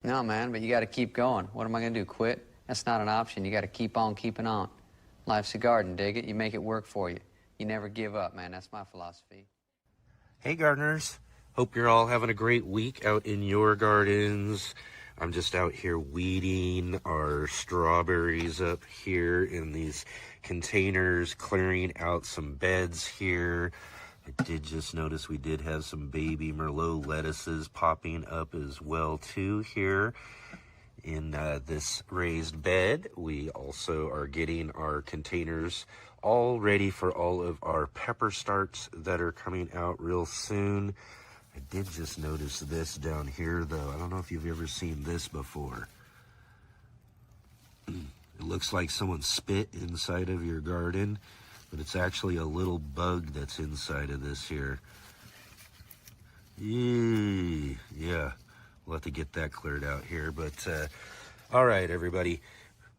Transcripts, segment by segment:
No, man, but you got to keep going. What am I going to do, quit? That's not an option. You got to keep on keeping on. Life's a garden, dig it? You make it work for you. You never give up, man. That's my philosophy. Hey gardeners, hope you're all having a great week out in your gardens. I'm just out here weeding our strawberries up here in these containers, clearing out some beds here. I did just notice we did have some baby Merlot lettuces popping up as well too here in this raised bed. We also are getting our containers all ready for all of our pepper starts that are coming out real soon. I did just notice this down here though. I don't know if you've ever seen this before. It looks like someone spit inside of your garden, but it's actually a little bug that's inside of this here. Yeah. We'll have to get that cleared out here. But all right, everybody,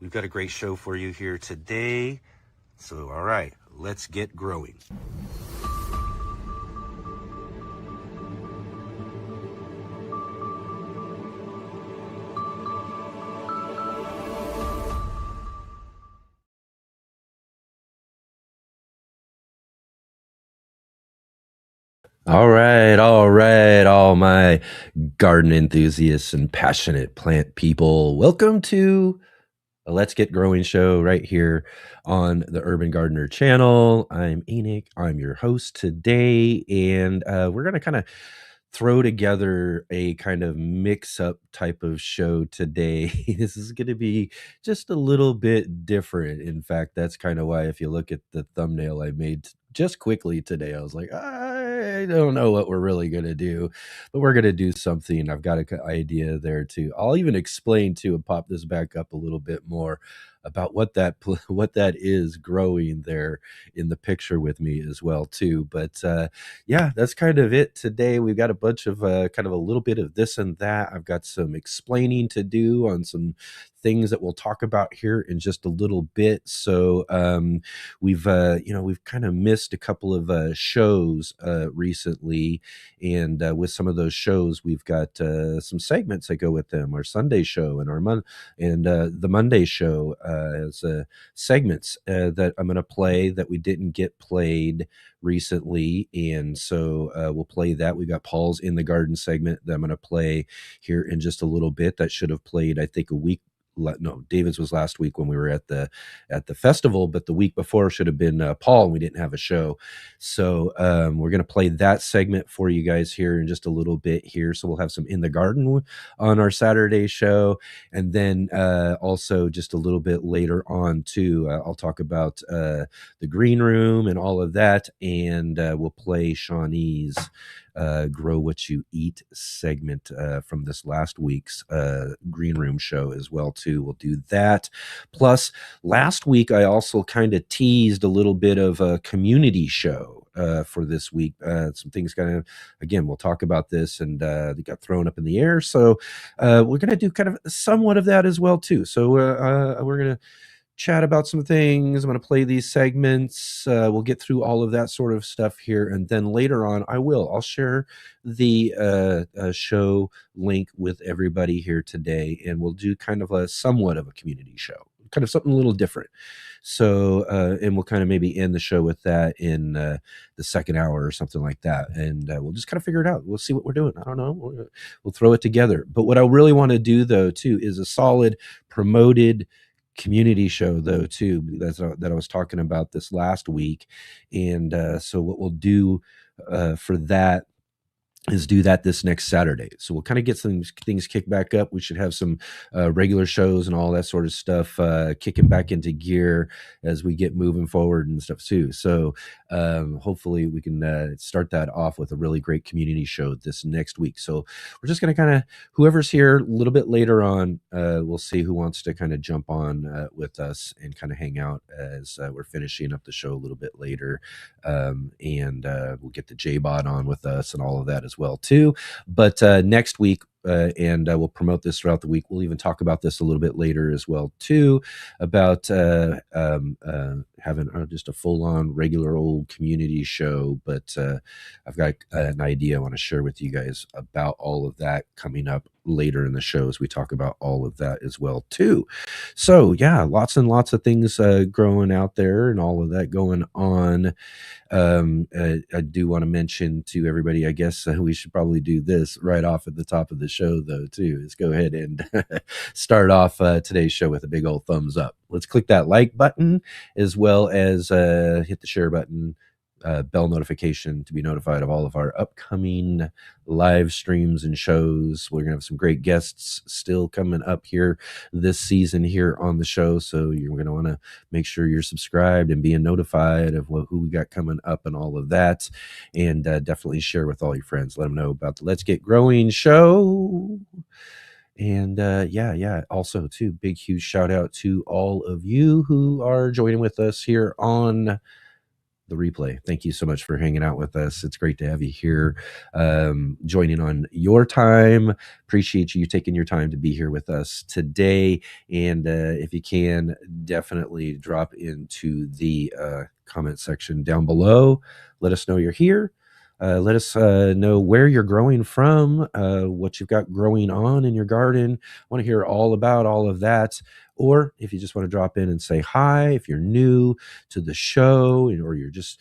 we've got a great show for you here today. So, all right, let's get growing. All my garden enthusiasts and passionate plant people. Welcome to a Let's Get Growing show right here on the Urban Gardener channel. I'm Enoch. I'm your host today, and we're going to kind of throw together a kind of mix-up type of show today. This is going to be just a little bit different. In fact, that's kind of why if you look at the thumbnail I made just quickly today, I was like, I don't know what we're really going to do, but we're going to do something. I've got an idea there too. I'll even explain too and pop this back up a little bit more about what that is growing there in the picture with me as well too. But yeah, that's kind of it today. We've got a bunch of kind of a little bit of this and that. I've got some explaining to do on some things that we'll talk about here in just a little bit. So we've kind of missed a couple of shows recently, and with some of those shows, we've got some segments that go with them. Our Sunday show and the Monday show as segments that I'm going to play that we didn't get played recently, and so we'll play that. We got Paul's in the garden segment that I'm going to play here in just a little bit. That should have played, I think, David's was last week when we were at the festival, but the week before should have been Paul, and we didn't have a show. So we're going to play that segment for you guys here in just a little bit here. So we'll have some in the garden on our Saturday show, and then also just a little bit later on too, I'll talk about the green room and all of that, and we'll play Shawnee's Grow What You Eat segment from this last week's green room show as well too. We'll do that. Plus, last week I also kind of teased a little bit of a community show for this week. Some things kind of, again, we'll talk about this, and they got thrown up in the air. So we're going to do kind of somewhat of that as well too. So we're going to chat about some things. I'm going to play these segments. We'll get through all of that sort of stuff here, and then later on I'll share the show link with everybody here today, and we'll do kind of a somewhat of a community show, kind of something a little different. So and we'll kind of maybe end the show with that in the second hour or something like that, and we'll just kind of figure it out. We'll see what we're doing. I don't know. We'll throw it together. But what I really want to do though too is a solid promoted community show though too, that I was talking about this last week. And so what we'll do for that is do that this next Saturday. So we'll kind of get some things kicked back up. We should have some regular shows and all that sort of stuff kicking back into gear as we get moving forward and stuff too. So hopefully we can start that off with a really great community show this next week. So we're just going to kind of, whoever's here a little bit later on, we'll see who wants to kind of jump on with us and kind of hang out as we're finishing up the show a little bit later. And we'll get the J-Bot on with us and all of that as well too. But next week, and we'll promote this throughout the week. We'll even talk about this a little bit later as well too, about having just a full-on regular old community show, but I've got an idea I want to share with you guys about all of that coming up later in the show as we talk about all of that as well too. So yeah, lots and lots of things growing out there and all of that going on. I do want to mention to everybody, I guess we should probably do this right off at the top of the show, though, too. Let's go ahead and start off today's show with a big old thumbs up. Let's click that like button as well as hit the share button, bell notification to be notified of all of our upcoming live streams and shows. We're going to have some great guests still coming up here this season here on the show. So you're going to want to make sure you're subscribed and being notified of who we got coming up and all of that. And definitely share with all your friends. Let them know about the Let's Get Growing show. And yeah. Also, too, big, huge shout out to all of you who are joining with us here on the replay. Thank you so much for hanging out with us. It's great to have you here, joining on your time. Appreciate you taking your time to be here with us today. And if you can, definitely drop into the comment section down below. Let us know you're here. Let us know where you're growing from, what you've got growing on in your garden. I want to hear all about all of that. Or if you just want to drop in and say hi, if you're new to the show or you just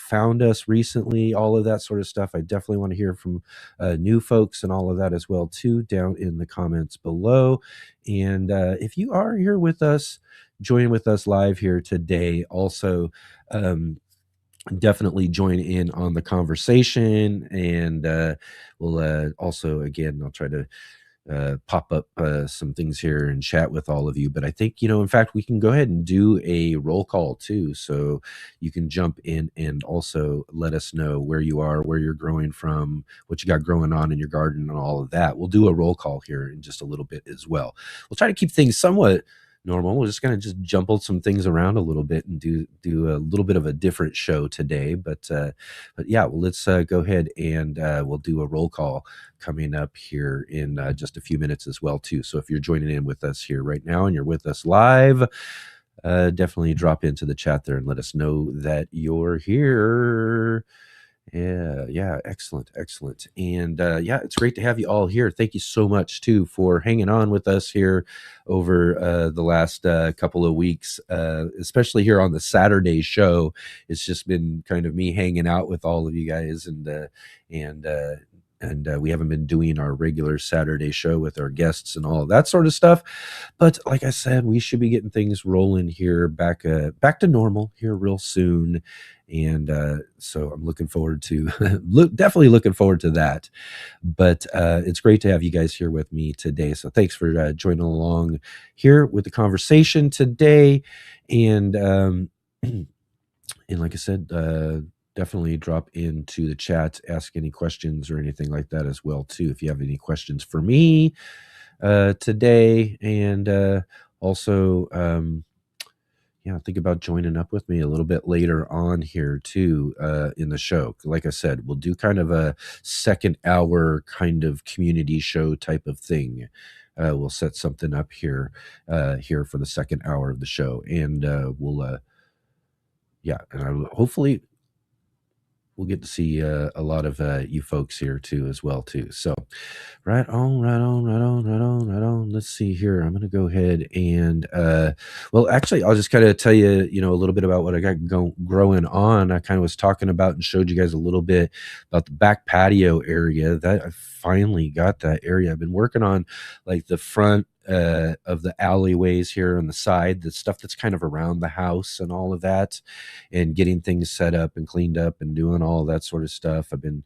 found us recently, all of that sort of stuff, I definitely want to hear from new folks and all of that as well too, down in the comments below. And if you are here with us, join with us live here today, also definitely join in on the conversation. And we'll also, again, I'll try to pop up some things here and chat with all of you. But I think, in fact, we can go ahead and do a roll call too. So you can jump in and also let us know where you are, where you're growing from, what you got growing on in your garden and all of that. We'll do a roll call here in just a little bit as well. We'll try to keep things somewhat normal. We're just going to just jumble some things around a little bit and do a little bit of a different show today. But yeah, well, let's go ahead and we'll do a roll call coming up here in just a few minutes as well too. So if you're joining in with us here right now and you're with us live, definitely drop into the chat there and let us know that you're here. Yeah, excellent. And yeah, it's great to have you all here. Thank you so much too for hanging on with us here over the last couple of weeks, especially here on the Saturday show. It's just been kind of me hanging out with all of you guys, and we haven't been doing our regular Saturday show with our guests and all of that sort of stuff. But like I said, we should be getting things rolling here back to normal here real soon. And so I'm looking forward to definitely looking forward to that. But it's great to have you guys here with me today. So thanks for joining along here with the conversation today. And and like I said, definitely drop into the chat, ask any questions or anything like that as well too. If you have any questions for me today, and also think about joining up with me a little bit later on here too in the show. Like I said, we'll do kind of a second hour kind of community show type of thing. We'll set something up here for the second hour of the show, and we'll hopefully we'll get to see a lot of you folks here too as well too. So right on. Let's see here. I'm going to go ahead and well, actually, I'll just kind of tell you, a little bit about what I got growing on. I kind of was talking about and showed you guys a little bit about the back patio area. That I finally got that area. I've been working on like the front of the alleyways here on the side, the stuff that's kind of around the house and all of that, and getting things set up and cleaned up and doing all that sort of stuff. I've been,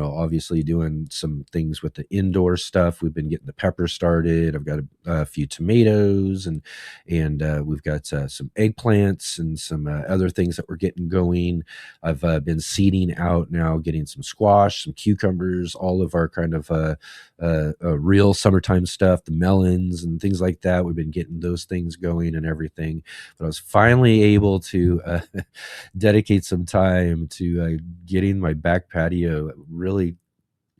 obviously doing some things with the indoor stuff. We've been getting the pepper started. I've got a few tomatoes and we've got some eggplants and some other things that we're getting going. I've been seeding out now, getting some squash, some cucumbers, all of our kind of real summertime stuff, the melons and things like that. We've been getting those things going and everything. But I was finally able to dedicate some time to getting my back patio really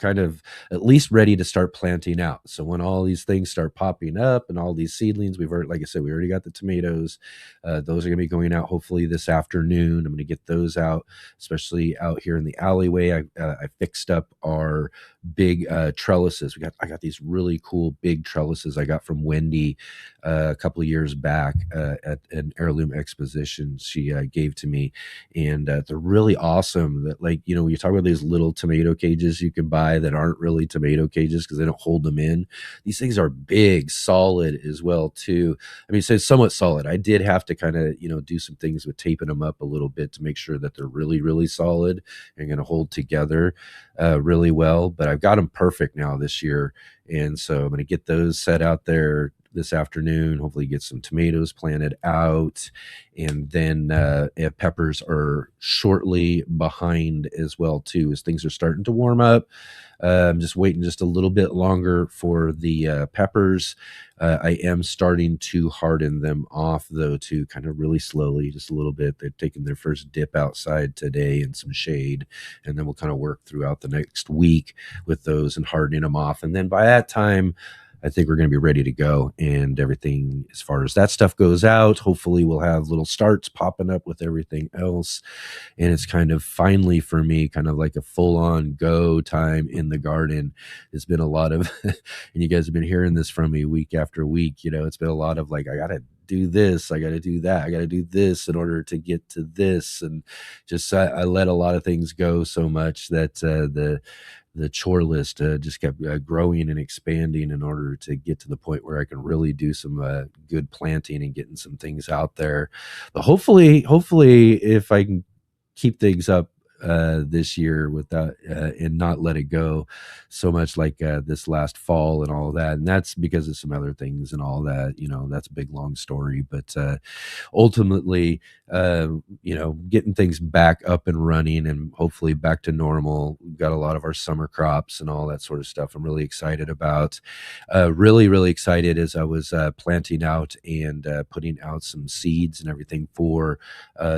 kind of at least ready to start planting out. So when all these things start popping up and all these seedlings, we've already, like I said, we already got the tomatoes. Those are going to be going out hopefully this afternoon. I'm going to get those out, especially out here in the alleyway. I fixed up our big trellises. I got these really cool big trellises I got from Wendy a couple of years back at an heirloom exposition she gave to me, and they're really awesome. That, like, when you talk about these little tomato cages you can buy that aren't really tomato cages because they don't hold them in, these things are big, solid as well too. I mean, so it's somewhat solid. I did have to kind of do some things with taping them up a little bit to make sure that they're really, really solid and going to hold together really well. But I've got them perfect now this year, and so I'm going to get those set out there this afternoon, hopefully get some tomatoes planted out, and then peppers are shortly behind as well too, as things are starting to warm up. I'm just waiting just a little bit longer for the peppers. I am starting to harden them off though too, kind of really slowly, just a little bit. They're taking their first dip outside today in some shade, and then we'll kind of work throughout the next week with those and hardening them off. And then by that time, I think we're going to be ready to go, and everything as far as that stuff goes out, hopefully we'll have little starts popping up with everything else. And it's kind of finally for me, kind of like a full on go time in the garden. It's been a lot of, and you guys have been hearing this from me week after week, it's been a lot of like, I got to do this, I got to do that, I got to do this in order to get to this. And just, I let a lot of things go so much that, the chore list just kept growing and expanding in order to get to the point where I can really do some good planting and getting some things out there. But hopefully, if I can keep things up this year without and not let it go so much like this last fall and all of that, and that's because of some other things and all that, that's a big long story. But ultimately, getting things back up and running and hopefully back to normal. We've got a lot of our summer crops and all that sort of stuff I'm really excited about. Really, really excited as I was planting out and putting out some seeds and everything for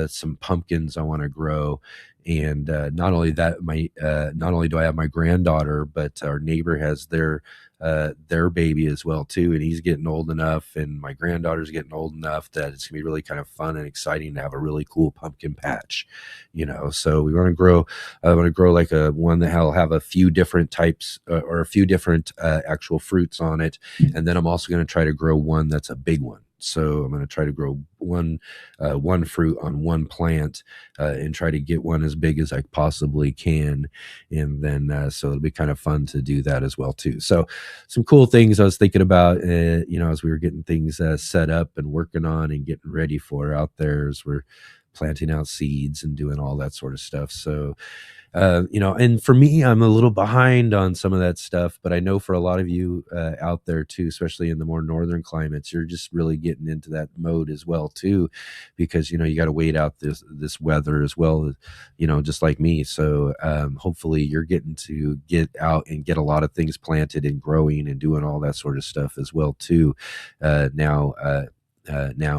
some pumpkins I want to grow. And not only that, not only do I have my granddaughter, but our neighbor has their baby as well too, and he's getting old enough, and my granddaughter's getting old enough that it's gonna be really kind of fun and exciting to have a really cool pumpkin patch. So we want to grow. I want to grow like a one that will have a few different types or a few different actual fruits on it, and then I'm also going to try to grow one that's a big one. So I'm going to try to grow one fruit on one plant and try to get one as big as I possibly can. And then, so it'll be kind of fun to do that as well too. So some cool things I was thinking about, as we were getting things set up and working on and getting ready for out there as we're planting out seeds and doing all that sort of stuff. So, and for me, I'm a little behind on some of that stuff, but I know for a lot of you out there too, especially in the more northern climates, you're just really getting into that mode as well too, because, you got to wait out this weather as well, just like me. So hopefully you're getting to get out and get a lot of things planted and growing and doing all that sort of stuff as well too. Now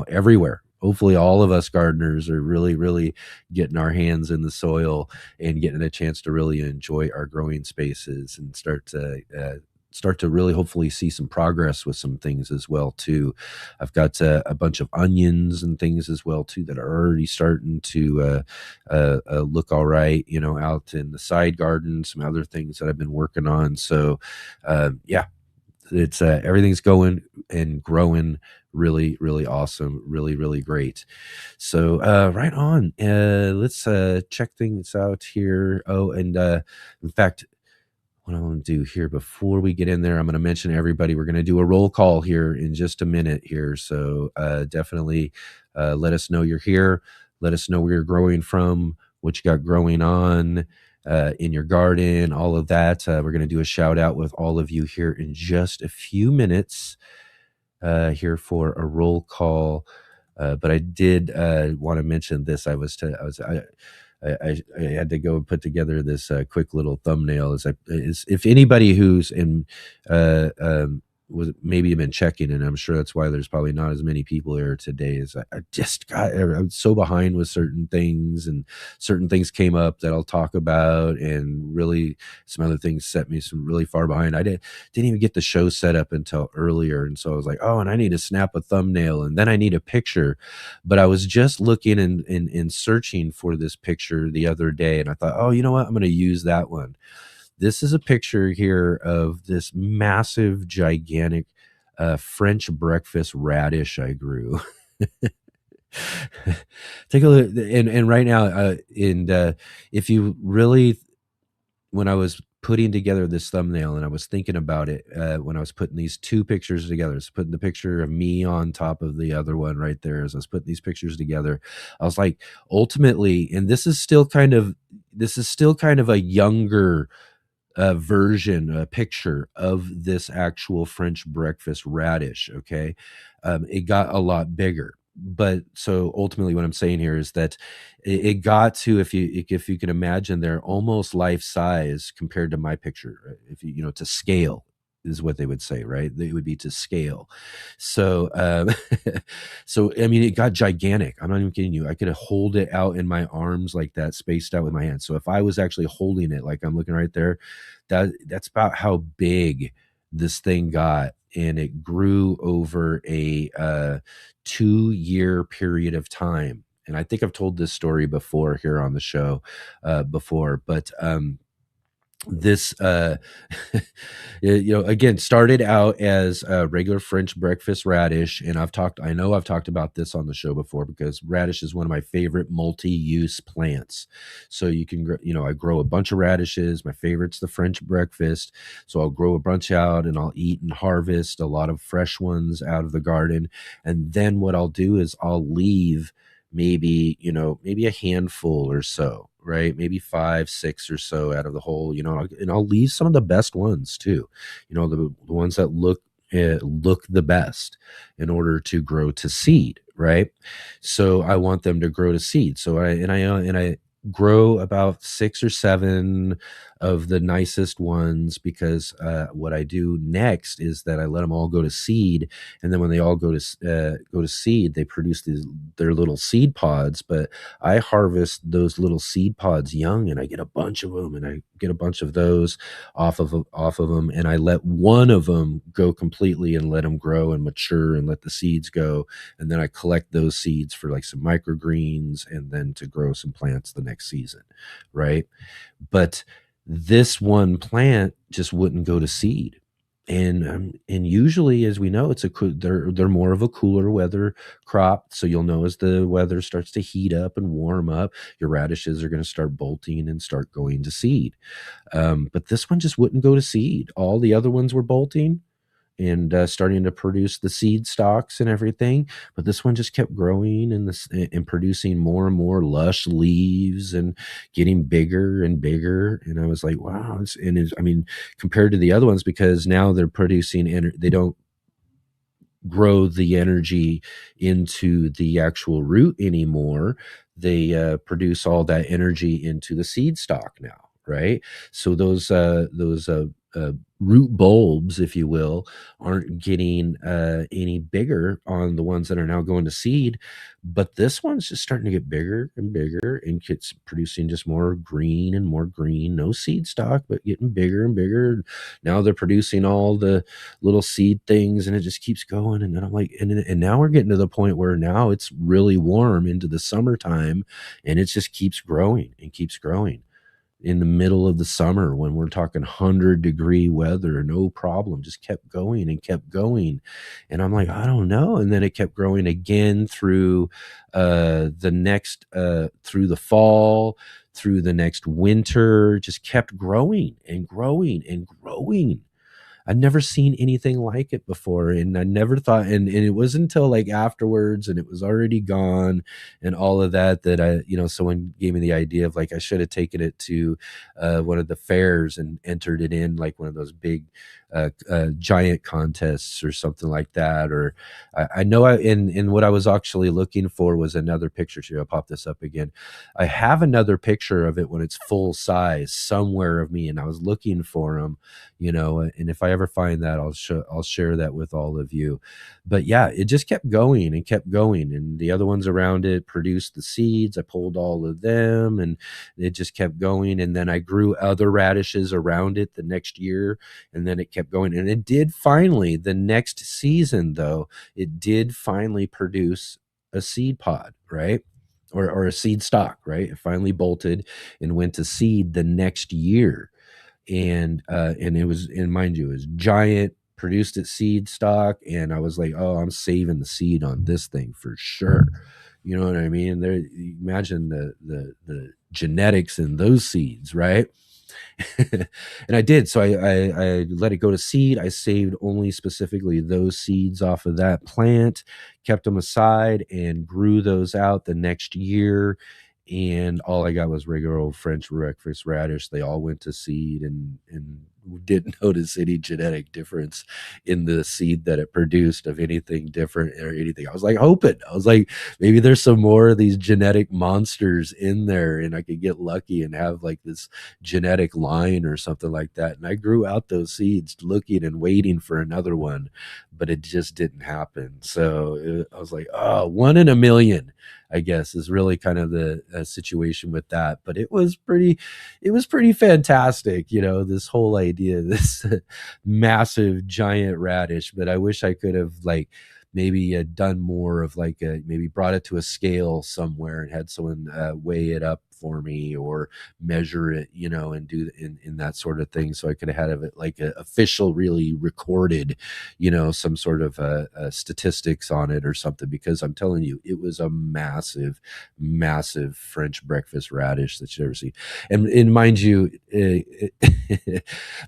everywhere. Hopefully all of us gardeners are really, really getting our hands in the soil and getting a chance to really enjoy our growing spaces and start to really hopefully see some progress with some things as well too. I've got a bunch of onions and things as well too that are already starting to look all right, out in the side garden, some other things that I've been working on. So it's everything's going and growing really, really awesome, really, really great. So right on. Let's check things out here. Oh, and in fact, what I'm going to do here before we get in there, I'm going to mention everybody. We're going to do a roll call here in just a minute here. So definitely let us know you're here. Let us know where you're growing from, what you got growing on in your garden, all of that. We're going to do a shout out with all of you here in just a few minutes here for a roll call. But I did want to mention this. I had to go and put together this quick little thumbnail. If anybody who's in was maybe been checking, and I'm sure that's why there's probably not as many people here today. Is I just got I'm so behind with certain things, and certain things came up that I'll talk about, and really some other things set me some really far behind. I didn't even get the show set up until earlier, and so I was like, oh, and I need to snap a thumbnail, and then I need a picture. But I was just looking and searching for this picture the other day, and I thought, oh, you know what, I'm going to use that one. This is a picture here of this massive, gigantic French breakfast radish I grew. Take a look, and right now, if you really, when I was putting together this thumbnail and I was thinking about it, when I was putting these two pictures together, so putting the picture of me on top of the other one right there, as I was putting these pictures together, I was like, ultimately, and this is still kind of a younger version, a picture of this actual French breakfast radish. Okay. It got a lot bigger. But so ultimately what I'm saying here is that it got to, if you can imagine, they're almost life size compared to my picture. Right? If you to scale is what they would say, right? They would be to scale. So so I mean, it got gigantic. I'm not even kidding you. I could hold it out in my arms like that, spaced out with my hands. So if I was actually holding it, like I'm looking right there, that's about how big this thing got. And it grew over a 2-year period of time. And I think I've told this story before here on the show before, but this again, started out as a regular French breakfast radish. And I know I've talked about this on the show before, because radish is one of my favorite multi-use plants. So you can I grow a bunch of radishes. My favorite's the French breakfast, so I'll grow a bunch out, and I'll eat and harvest a lot of fresh ones out of the garden. And then what I'll do is I'll leave maybe a handful or so, right? Maybe 5, 6 or so out of the whole, and I'll leave some of the best ones too, the ones that look the best, in order to grow to seed, right? So I want them to grow to seed. So I grow about 6 or 7 of the nicest ones, because what I do next is that I let them all go to seed. And then when they all go to seed, they produce their little seed pods. But I harvest those little seed pods young, and I get a bunch of them, and I get a bunch of those off of them, and I let one of them go completely and let them grow and mature and let the seeds go. And then I collect those seeds for like some microgreens, and then to grow some plants the next season, right? But this one plant just wouldn't go to seed. And usually, as we know, they're more of a cooler weather crop. So you'll know, as the weather starts to heat up and warm up, your radishes are going to start bolting and start going to seed. But this one just wouldn't go to seed. All the other ones were bolting and starting to produce the seed stalks and everything, but this one just kept growing and producing more and more lush leaves and getting bigger and bigger. And I was like, wow. I mean, compared to the other ones, because now they're producing, and they don't grow the energy into the actual root anymore. They produce all that energy into the seed stalk now, right? So those root bulbs, if you will, aren't getting any bigger on the ones that are now going to seed. But this one's just starting to get bigger and bigger, and it's producing just more green and more green. No seed stock, but getting bigger and bigger. Now they're producing all the little seed things, and it just keeps going. And then I'm like, and now we're getting to the point where now it's really warm into the summertime, and it just keeps growing and keeps growing. In the middle of the summer, when we're talking 100-degree weather, no problem, just kept going and kept going. And I'm like, I don't know. And then it kept growing again through through the fall, through the next winter, just kept growing and growing and growing. I'd never seen anything like it before. And I never thought, and it wasn't until like afterwards, and it was already gone and all of that, that someone gave me the idea of, like, I should have taken it to one of the fairs and entered it in like one of those big giant contests or something like that. Or I know in what I was actually looking for was another picture too. I'll pop this up again. I have another picture of it when it's full size somewhere of me, and I was looking for them, and if I ever find that, I'll share that with all of you. But yeah, it just kept going and kept going, and the other ones around it produced the seeds. I pulled all of them, and it just kept going. And then I grew other radishes around it the next year, and then it kept going. And it did finally, the next season though, it did finally produce a seed pod, right? Or a seed stock, right? It finally bolted and went to seed the next year. And it was, and mind you, it was giant, produced its seed stock, and I was like, oh, I'm saving the seed on this thing for sure. You know what I mean? There, imagine the genetics in those seeds, right? And I did. So I let it go to seed. I saved only specifically those seeds off of that plant, kept them aside, and grew those out the next year. And all I got was regular old French breakfast radish. They all went to seed, and didn't notice any genetic difference in the seed that it produced of anything different or anything. I was like hoping. I was like, maybe there's some more of these genetic monsters in there, and I could get lucky and have like this genetic line or something like that. And I grew out those seeds looking and waiting for another one, but it just didn't happen. So I was like, oh, 1 in a million, I guess, is really kind of the situation with that. But it was pretty fantastic, this whole idea, this massive giant radish. But I wish I could have like maybe done more of like maybe brought it to a scale somewhere and had someone weigh it up for me or measure it, and do in that sort of thing. So I could have had it like a official, really recorded, some sort of statistics on it or something, because I'm telling you, it was a massive, massive French breakfast radish that you ever see. And mind you,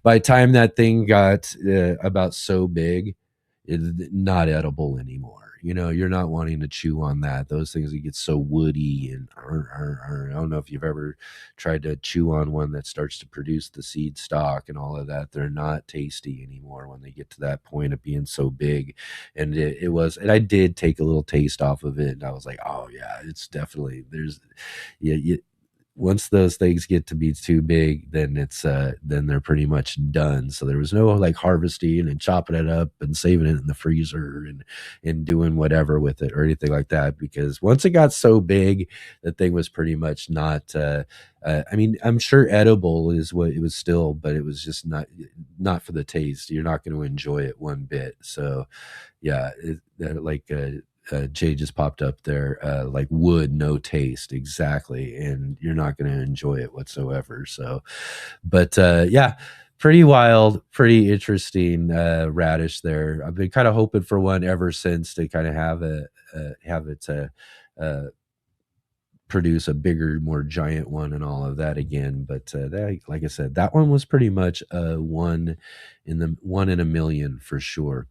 by the time that thing got about so big, it's not edible anymore. You're not wanting to chew on that. Those things that get so woody and I don't know if you've ever tried to chew on one that starts to produce the seed stock and all of that. They're not tasty anymore when they get to that point of being so big. And it was, and I did take a little taste off of it, and I was like, oh yeah, it's definitely, yeah, once those things get to be too big, then then they're pretty much done. So there was no like harvesting and chopping it up and saving it in the freezer and doing whatever with it or anything like that, because once it got so big, the thing was pretty much not I mean, I'm sure edible is what it was still, but it was just not for the taste. You're not going to enjoy it one bit. So yeah, Jay just popped up there, like wood, no taste, exactly, and you're not going to enjoy it whatsoever. So, but yeah, pretty wild, pretty interesting radish there. I've been kind of hoping for one ever since, to kind of have it produce a bigger, more giant one and all of that again. But that, like I said, that one was pretty much one in a million for sure.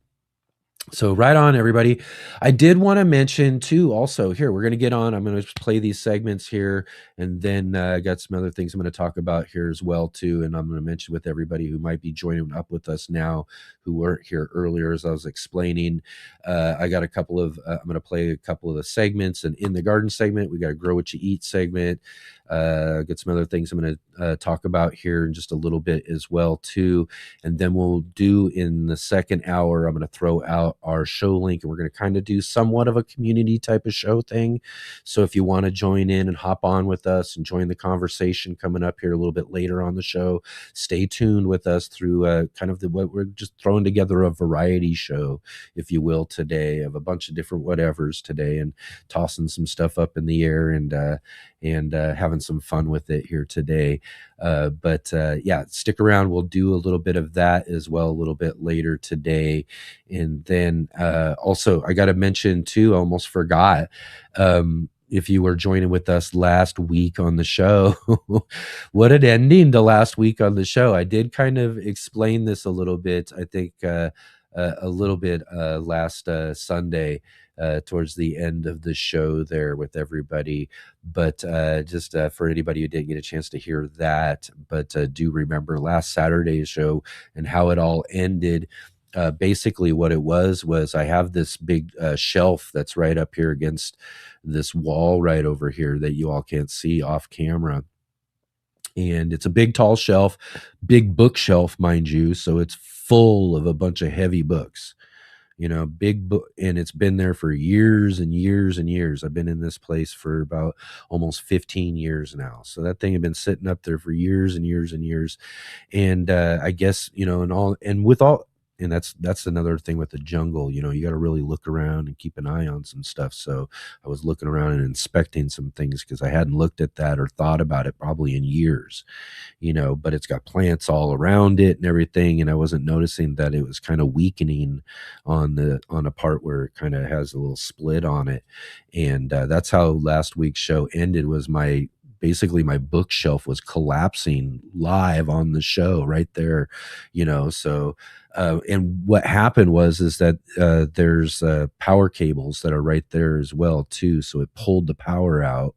So right on, everybody. I did want to mention too, also here, we're going to get on, I'm going to play these segments here, and then I got some other things I'm going to talk about here as well too. And I'm going to mention with everybody who might be joining up with us now, who weren't here earlier, as I was explaining, I got a couple of, I'm going to play a couple of the segments. And in the garden segment, we got a grow what you eat segment. Get some other things I'm going to talk about here in just a little bit as well too. And then we'll do, in the second hour, I'm going to throw out our show link, and we're going to kind of do somewhat of a community type of show thing. So if you want to join in and hop on with us and join the conversation coming up here a little bit later on the show, stay tuned with us through kind of what we're just throwing together, a variety show, if you will, today, of a bunch of different whatevers today, and tossing some stuff up in the air and having some fun with it here today. But yeah, stick around. We'll do a little bit of that as well a little bit later today. And then also, I got to mention too, I almost forgot, if you were joining with us last week on the show, what an ending to last week on the show. I did kind of explain this a little bit, I think, a little bit last Sunday, towards the end of the show there with everybody. But just for anybody who didn't get a chance to hear that, but do remember last Saturday's show and how it all ended. Basically, what it was I have this big shelf that's right up here against this wall right over here that you all can't see off camera. And it's a big, tall shelf, big bookshelf, mind you. So it's full of a bunch of heavy books, big book. And it's been there for years and years and years. I've been in this place for about almost 15 years now. So that thing had been sitting up there for years and years and years. And I guess, and that's another thing with the jungle. You got to really look around and keep an eye on some stuff. So I was looking around and inspecting some things because I hadn't looked at that or thought about it probably in years, but it's got plants all around it and everything. And I wasn't noticing that it was kind of weakening on a part where it kind of has a little split on it. And that's how last week's show ended, was basically my bookshelf was collapsing live on the show right there, so and what happened is that there's power cables that are right there as well too, so it pulled the power out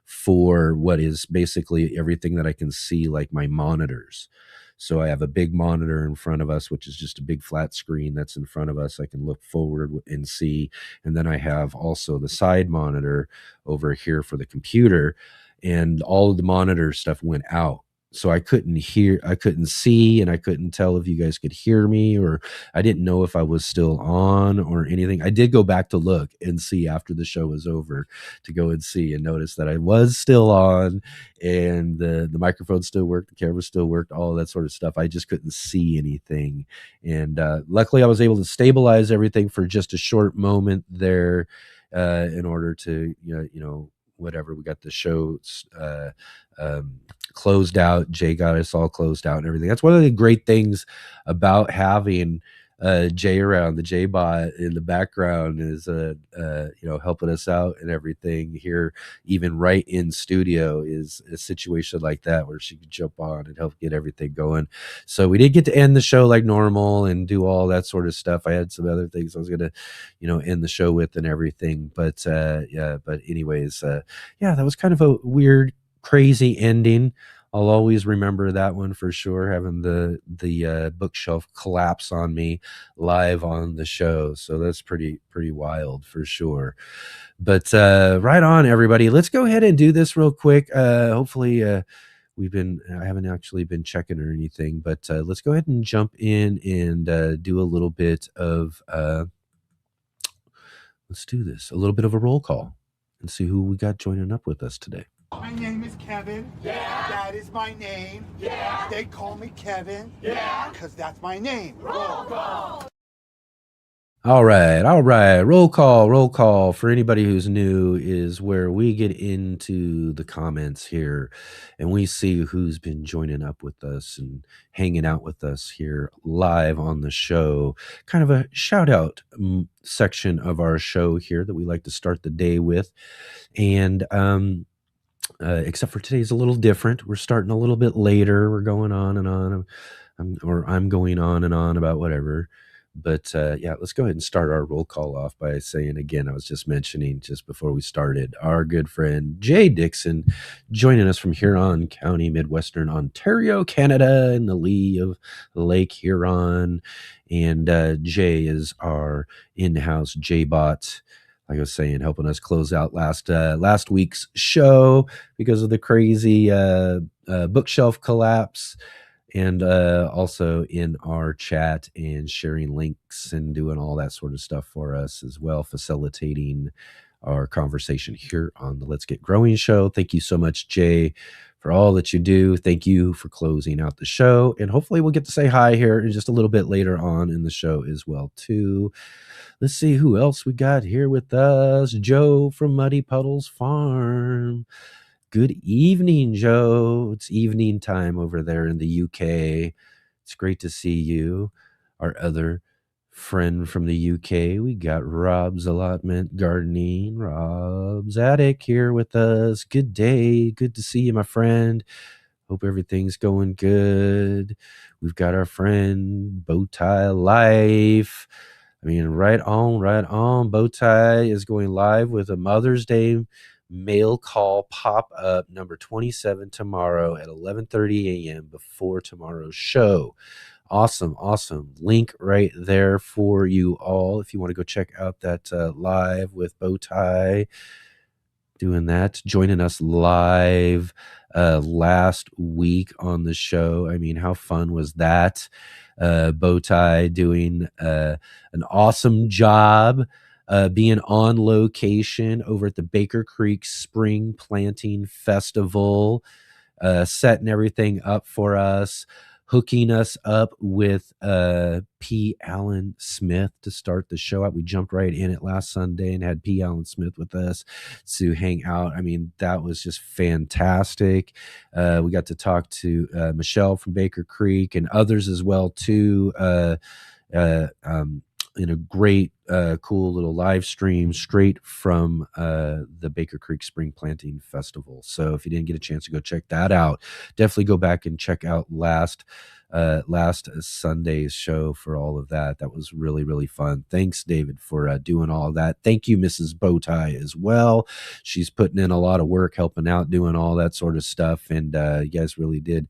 for what is basically everything that I can see, like my monitors. So I have a big monitor in front of us, which is just a big flat screen that's in front of us. I can look forward and see. And then I have also the side monitor over here for the computer, and all of the monitor stuff went out. So I couldn't see, and I couldn't tell if you guys could hear me, or I didn't know if I was still on or anything. I did go back to look and see after the show was over, to go and see, and notice that I was still on, and the microphone still worked, the camera still worked, all of that sort of stuff. I just couldn't see anything. And luckily I was able to stabilize everything for just a short moment there, in order to, whatever, we got the show closed out. Jay got us all closed out and everything. That's one of the great things about having Jay around, the J bot in the background, is helping us out and everything here, even right in studio, is a situation like that where she could jump on and help get everything going. So we did get to end the show like normal and do all that sort of stuff. I had some other things I was gonna end the show with and everything, but anyways, that was kind of a weird, crazy ending. I'll always remember that one for sure, having the bookshelf collapse on me live on the show. So that's pretty wild for sure. But right on, everybody. Let's go ahead and do this real quick. Hopefully, I haven't actually been checking or anything, but let's go ahead and jump in and do a little bit of let's do this, a little bit of a roll call and see who we got joining up with us today. My name is Kevin. Yeah. That is my name. Yeah. They call me Kevin. Yeah. Because that's my name. Roll call. All right. Roll call. For anybody who's new, is where we get into the comments here and we see who's been joining up with us and hanging out with us here live on the show. Kind of a shout out section of our show here that we like to start the day with. And except for today's a little different. We're starting a little bit later. We're going on and on. I'm going on and on about whatever. But let's go ahead and start our roll call off by saying, again, I was just mentioning just before we started, our good friend Jay Dixon joining us from Huron County, Midwestern Ontario, Canada, in the lee of Lake Huron. And Jay is our in-house J-Bot, like I was saying, helping us close out last week's show because of the crazy bookshelf collapse, and also in our chat and sharing links and doing all that sort of stuff for us as well, facilitating our conversation here on the Let's Get Growing show. Thank you so much, Jay, for all that you do. Thank you for closing out the show, and hopefully we'll get to say hi here in just a little bit later on in the show as well too. Let's see who else we got here with us. Joe from Muddy Puddles Farm. Good evening, Joe. It's evening time over there in the UK. It's great to see you. Our other friend from the UK, we got Rob's Allotment Gardening. Rob's Attic here with us. Good day. Good to see you, my friend. Hope everything's going good. We've got our friend Bowtie Life. I mean, right on, right on. Bowtie is going live with a Mother's Day mail call pop-up number 27 tomorrow at 11:30 a.m. before tomorrow's show. Awesome, awesome. Link right there for you all if you want to go check out that live with Bowtie doing that, joining us live last week on the show. I mean, how fun was that? Bowtie doing an awesome job being on location over at the Baker Creek Spring Planting Festival, setting everything up for us, hooking us up with P. Allen Smith to start the show out. We jumped right in it last Sunday and had P. Allen Smith with us to hang out. I mean, that was just fantastic. We got to talk to Michelle from Baker Creek and others as well too. In a great, cool little live stream straight from the Baker Creek Spring Planting Festival. So if you didn't get a chance to go check that out, definitely go back and check out last Sunday's show for all of that. That was really, really fun. Thanks, David, for doing all of that. Thank you, Mrs. Bowtie, as well. She's putting in a lot of work, helping out, doing all that sort of stuff. And you guys really did.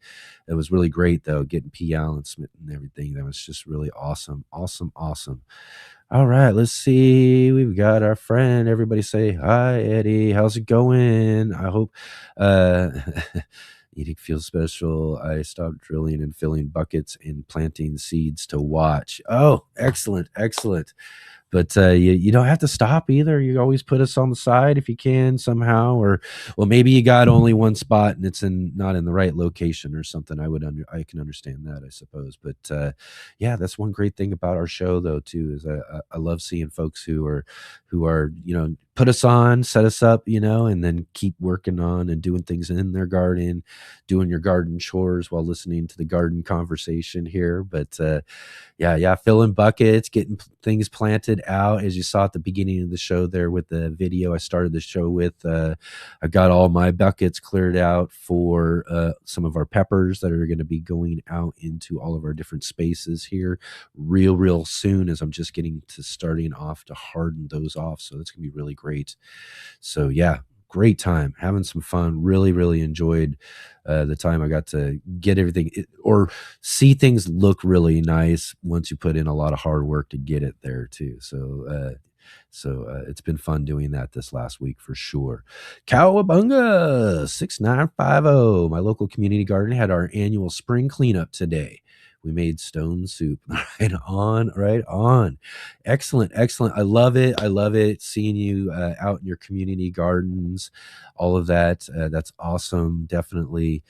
It was really great, though, getting P. Allen Smith and everything. That was just really awesome. Awesome, awesome. All right, let's see. We've got our friend. Everybody say hi, Eddie. How's it going? I hope eating feels special. I stopped drilling and filling buckets and planting seeds to watch. Oh, excellent, excellent. But you don't have to stop either. You always put us on the side if you can somehow, or well, maybe you got only one spot and it's not in the right location or something. I can understand that, I suppose. But yeah, that's one great thing about our show, though, too, is I love seeing folks who are put us on, set us up, and then keep working on and doing things in their garden, doing your garden chores while listening to the garden conversation here. But yeah, filling buckets, getting things planted out, as you saw at the beginning of the show there with the video I started the show with. I got all my buckets cleared out for some of our peppers that are going to be going out into all of our different spaces here real soon, as I'm just getting to starting off to harden those off. So that's going to be really great. So yeah, great time, having some fun. Really enjoyed the time I got to get everything or see things look really nice once you put in a lot of hard work to get it there too. So it's been fun doing that this last week for sure. Cowabunga 6950. My local community garden had our annual spring cleanup today. We made stone soup. Right on. Excellent. I love it. Seeing you out in your community gardens, all of that. That's awesome. Definitely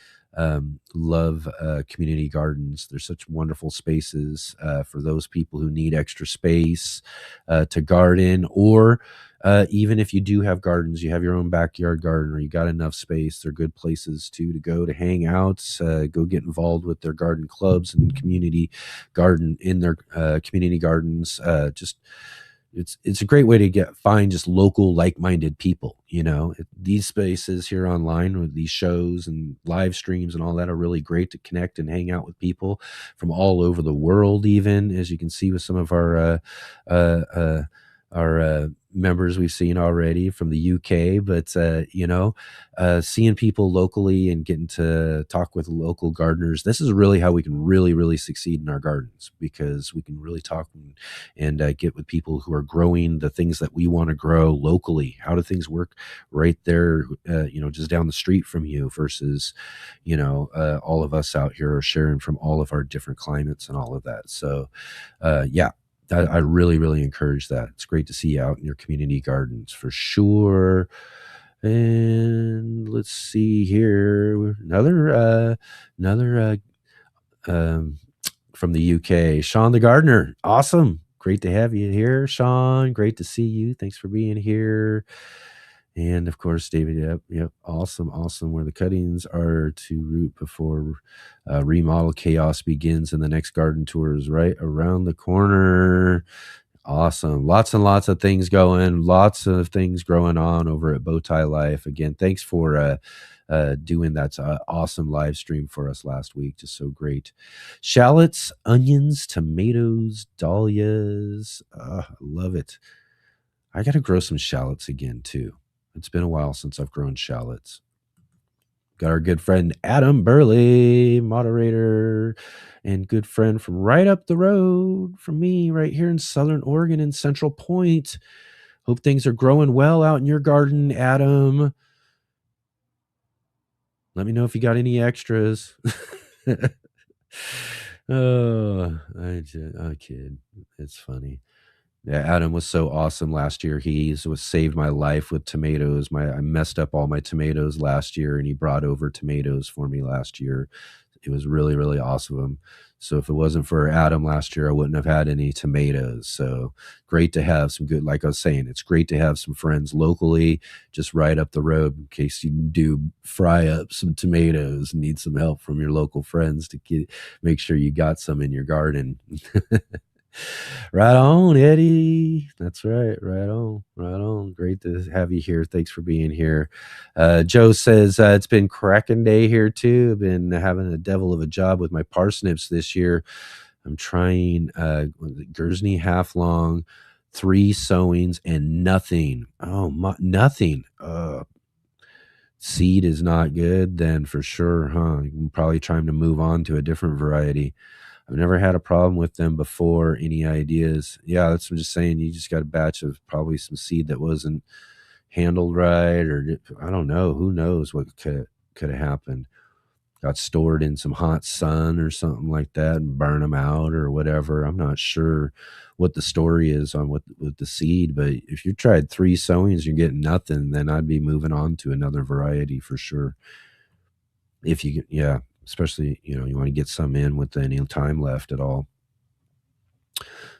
love community gardens. They're such wonderful spaces for those people who need extra space to garden, or even if you do have gardens, you have your own backyard garden, or you got enough space, they're good places to go to hang out, go get involved with their garden clubs and community garden in their community gardens. Just it's a great way to find just local like-minded people. These spaces here online with these shows and live streams and all that are really great to connect and hang out with people from all over the world, even, as you can see with some of our members we've seen already from the UK. But seeing people locally and getting to talk with local gardeners, this is really how we can really succeed in our gardens, because we can really talk and get with people who are growing the things that we want to grow locally. How do things work right there, just down the street from you, versus all of us out here are sharing from all of our different climates and all of that. So yeah, I really encourage that. It's great to see you out in your community gardens for sure. And let's see here, another from the UK, Sean the gardener. Awesome, great to have you here, Sean. Great to see you. Thanks for being here. And of course, David, yep, awesome. Where the cuttings are to root before remodel chaos begins, and the next garden tour is right around the corner. Awesome. Lots and lots of things going, lots of things growing on over at Bowtie Life. Again, thanks for doing that awesome live stream for us last week. Just so great. Shallots, onions, tomatoes, dahlias. I love it. I got to grow some shallots again too. It's been a while since I've grown shallots. Got our good friend Adam Burley, moderator and good friend from right up the road from me, right here in Southern Oregon in Central Point. Hope things are growing well out in your garden, Adam. Let me know if you got any extras. Oh, I kid. It's funny. Yeah, Adam was so awesome last year. He was saved my life with tomatoes. I messed up all my tomatoes last year, and he brought over tomatoes for me last year. It was really, really awesome. So if it wasn't for Adam last year, I wouldn't have had any tomatoes. So great to have some good, like I was saying, it's great to have some friends locally, just right up the road in case you do fry up some tomatoes and need some help from your local friends to make sure you got some in your garden. Right on, Eddie. That's right. Right on. Right on. Great to have you here. Thanks for being here. Joe says it's been cracking day here too. I've been having a devil of a job with my parsnips this year. I'm trying Guernsey half long, 3 sowings and nothing. Nothing. Seed is not good then for sure, huh? You can probably try to move on to a different variety. I've never had a problem with them before. Any ideas? Yeah, that's what I'm just saying. You just got a batch of probably some seed that wasn't handled right, or I don't know. Who knows what could have happened? Got stored in some hot sun or something like that and burn them out or whatever. I'm not sure what the story is on with the seed, but if you tried 3 sowings, you're getting nothing, then I'd be moving on to another variety for sure. If you, yeah. Especially, you want to get some in with any time left at all.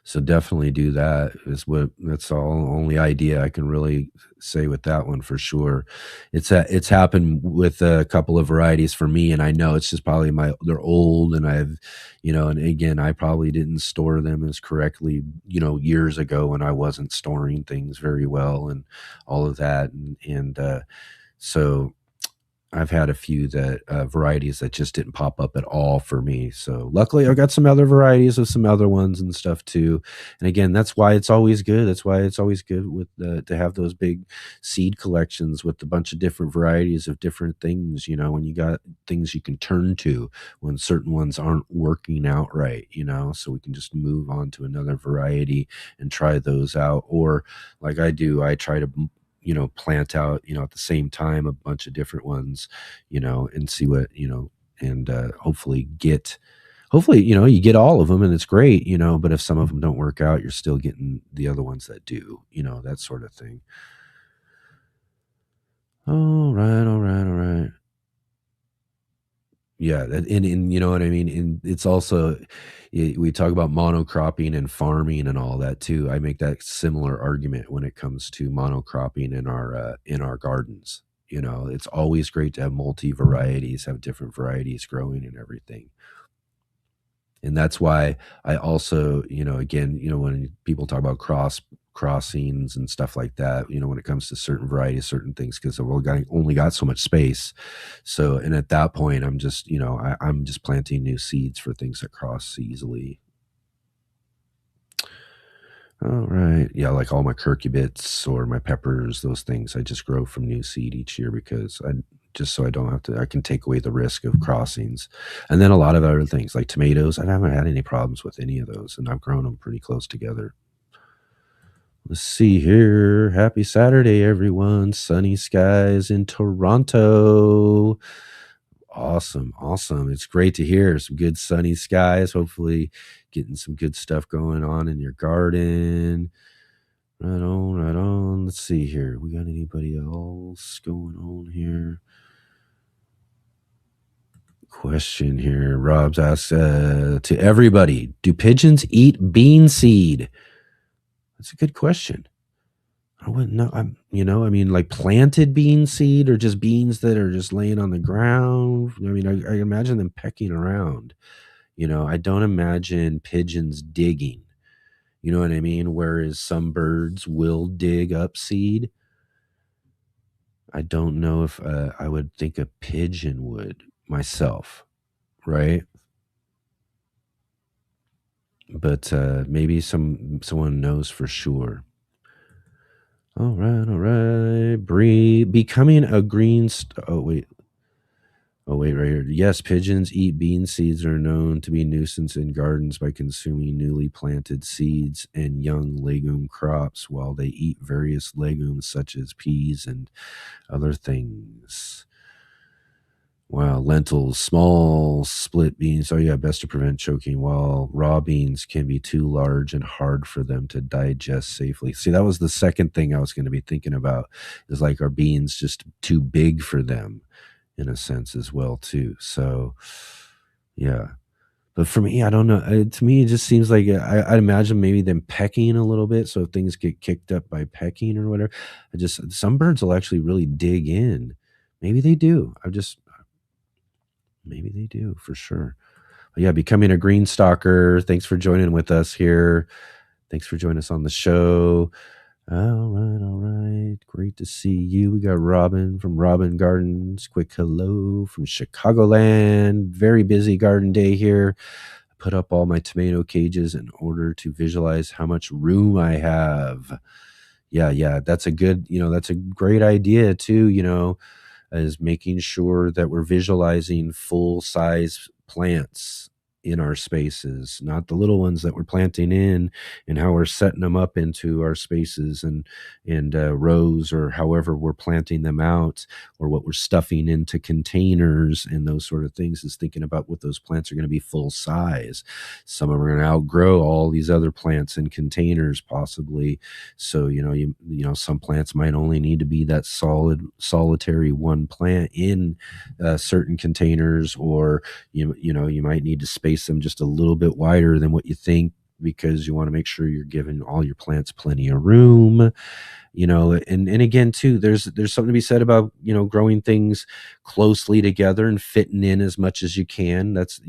So definitely do that. That's the only idea I can really say with that one for sure. It's happened with a couple of varieties for me, and I know it's just probably they're old, and I've, and again, I probably didn't store them as correctly, years ago when I wasn't storing things very well and all of that, and so I've had a few varieties that just didn't pop up at all for me. So luckily I've got some other varieties of some other ones and stuff too. And again, that's why it's always good. That's why it's always good with to have those big seed collections with a bunch of different varieties of different things, when you got things you can turn to when certain ones aren't working out right, so we can just move on to another variety and try those out. Or like I do, I try to plant out, at the same time, a bunch of different ones, and see what, and hopefully, you get all of them and it's great, but if some of them don't work out, you're still getting the other ones that do, that sort of thing. All right. Yeah, and you know what I mean? And it's also, we talk about monocropping and farming and all that too. I make that similar argument when it comes to monocropping in our gardens. It's always great to have multi varieties, have different varieties growing and everything. And that's why I also, again, when people talk about crossings and stuff like that, when it comes to certain varieties, certain things, because I've only got so much space. So, and at that point, I'm just, I'm just planting new seeds for things that cross easily. All right. Yeah, like all my curcubits or my peppers, those things, I just grow from new seed each year because just so I don't have to, I can take away the risk of crossings. And then a lot of other things like tomatoes, I haven't had any problems with any of those, and I've grown them pretty close together. Let's see here. Happy Saturday, everyone. Sunny skies in Toronto. Awesome. It's great to hear some good sunny skies. Hopefully getting some good stuff going on in your garden. Right on. Let's see here. We got anybody else going on here? Question here. Rob's asked to everybody, do pigeons eat bean seed? That's a good question. I wouldn't know. Like planted bean seed or just beans that are just laying on the ground. I imagine them pecking around. I don't imagine pigeons digging. You know what I mean? Whereas some birds will dig up seed. I don't know if I would think a pigeon would myself, right? But maybe someone knows for sure. All right. Becoming a green. Oh, wait, right here. Yes, pigeons eat bean seeds are known to be nuisance in gardens by consuming newly planted seeds and young legume crops while they eat various legumes such as peas and other things. Wow, lentils, small split beans. Oh, yeah, best to prevent choking, while raw beans can be too large and hard for them to digest safely. See, that was the second thing I was going to be thinking about is like, are beans just too big for them in a sense as well, too? So, yeah. But for me, I don't know. To me, it just seems like I'd imagine maybe them pecking a little bit. So if things get kicked up by pecking or whatever, some birds will actually really dig in. Maybe they do. Maybe they do for sure. But yeah, becoming a green stalker. Thanks for joining with us here. Thanks for joining us on the show. All right. Great to see you. We got Robin from Robin Gardens. Quick hello from Chicagoland. Very busy garden day here. I put up all my tomato cages in order to visualize how much room I have. Yeah. That's that's a great idea too, is making sure that we're visualizing full size plants in our spaces, not the little ones that we're planting in, and how we're setting them up into our spaces and rows, or however we're planting them out, or what we're stuffing into containers and those sort of things, is thinking about what those plants are going to be full size. Some of them are going to outgrow all these other plants in containers possibly. So, some plants might only need to be that solitary one plant in certain containers, or you might need to space them just a little bit wider than what you think, because you want to make sure you're giving all your plants plenty of room. And again too, there's something to be said about growing things closely together and fitting in as much as you can. That's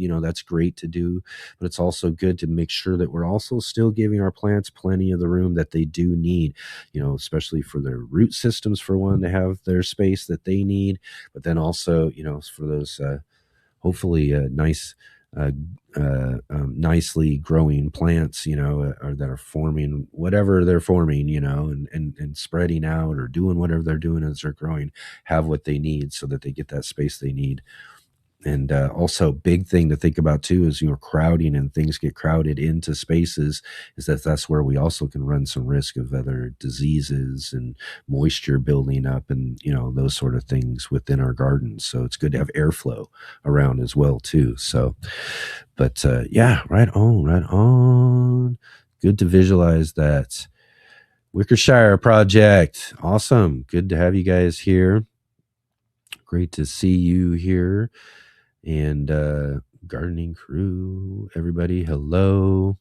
great to do, but it's also good to make sure that we're also still giving our plants plenty of the room that they do need, especially for their root systems, for one, to have their space that they need, but then also for those hopefully nicely growing plants, or that are forming whatever they're forming, and spreading out or doing whatever they're doing as they're growing, have what they need so that they get that space they need. And also, big thing to think about too is crowding, and things get crowded into spaces, is that's where we also can run some risk of other diseases and moisture building up, and those sort of things within our gardens. So it's good to have airflow around as well too. So, but yeah, right on. Good to visualize that Wickershire project. Awesome. Good to have you guys here. Great to see you here. And gardening crew, everybody, hello.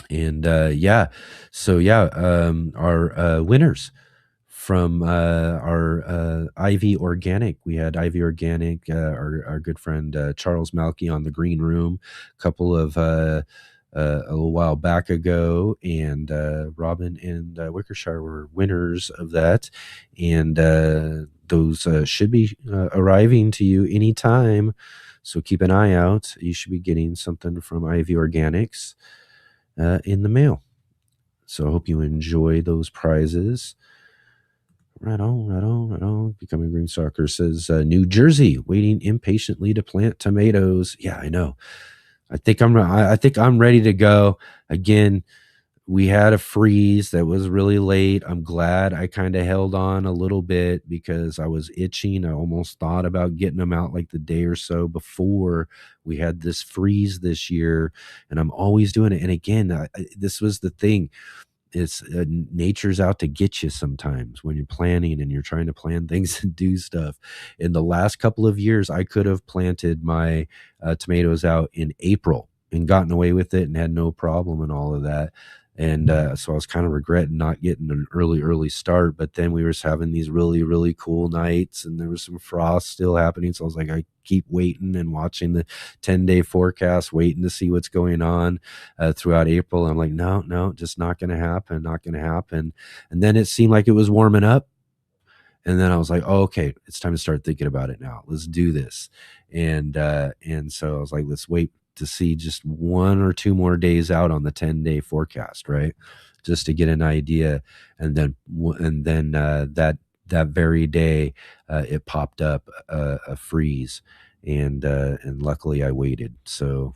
And our winners from our Ivy Organic. We had Ivy Organic, our good friend Charles Malky on the green room a couple of a little while back ago, and Robin and Wickershire were winners of that, and those should be arriving to you anytime, so keep an eye out. You should be getting something from Ivy Organics in the mail. So I hope you enjoy those prizes. Right on. Becoming Green Stalker says New Jersey waiting impatiently to plant tomatoes. Yeah, I know. I think I'm ready to go. Again, we had a freeze that was really late. I'm glad I kind of held on a little bit because I was itching. I almost thought about getting them out like the day or so before we had this freeze this year, and I'm always doing it. And again, this was the thing. It's nature's out to get you sometimes when you're planning and you're trying to plan things and do stuff. In the last couple of years, I could have planted my tomatoes out in April and gotten away with it and had no problem and all of that. And so I was kind of regretting not getting an early start, but then we were having these really, really cool nights, and there was some frost still happening. So I was like, I keep waiting and watching the 10-day forecast, waiting to see what's going on throughout April. I'm like, no, just not going to happen. And then it seemed like it was warming up. And then I was like, oh, okay, it's time to start thinking about it now. Let's do this. And so I was like, let's wait to see just 1 or 2 more days out on the 10-day forecast, right? Just to get an idea. And then that very day, it popped up a freeze, and luckily I waited. So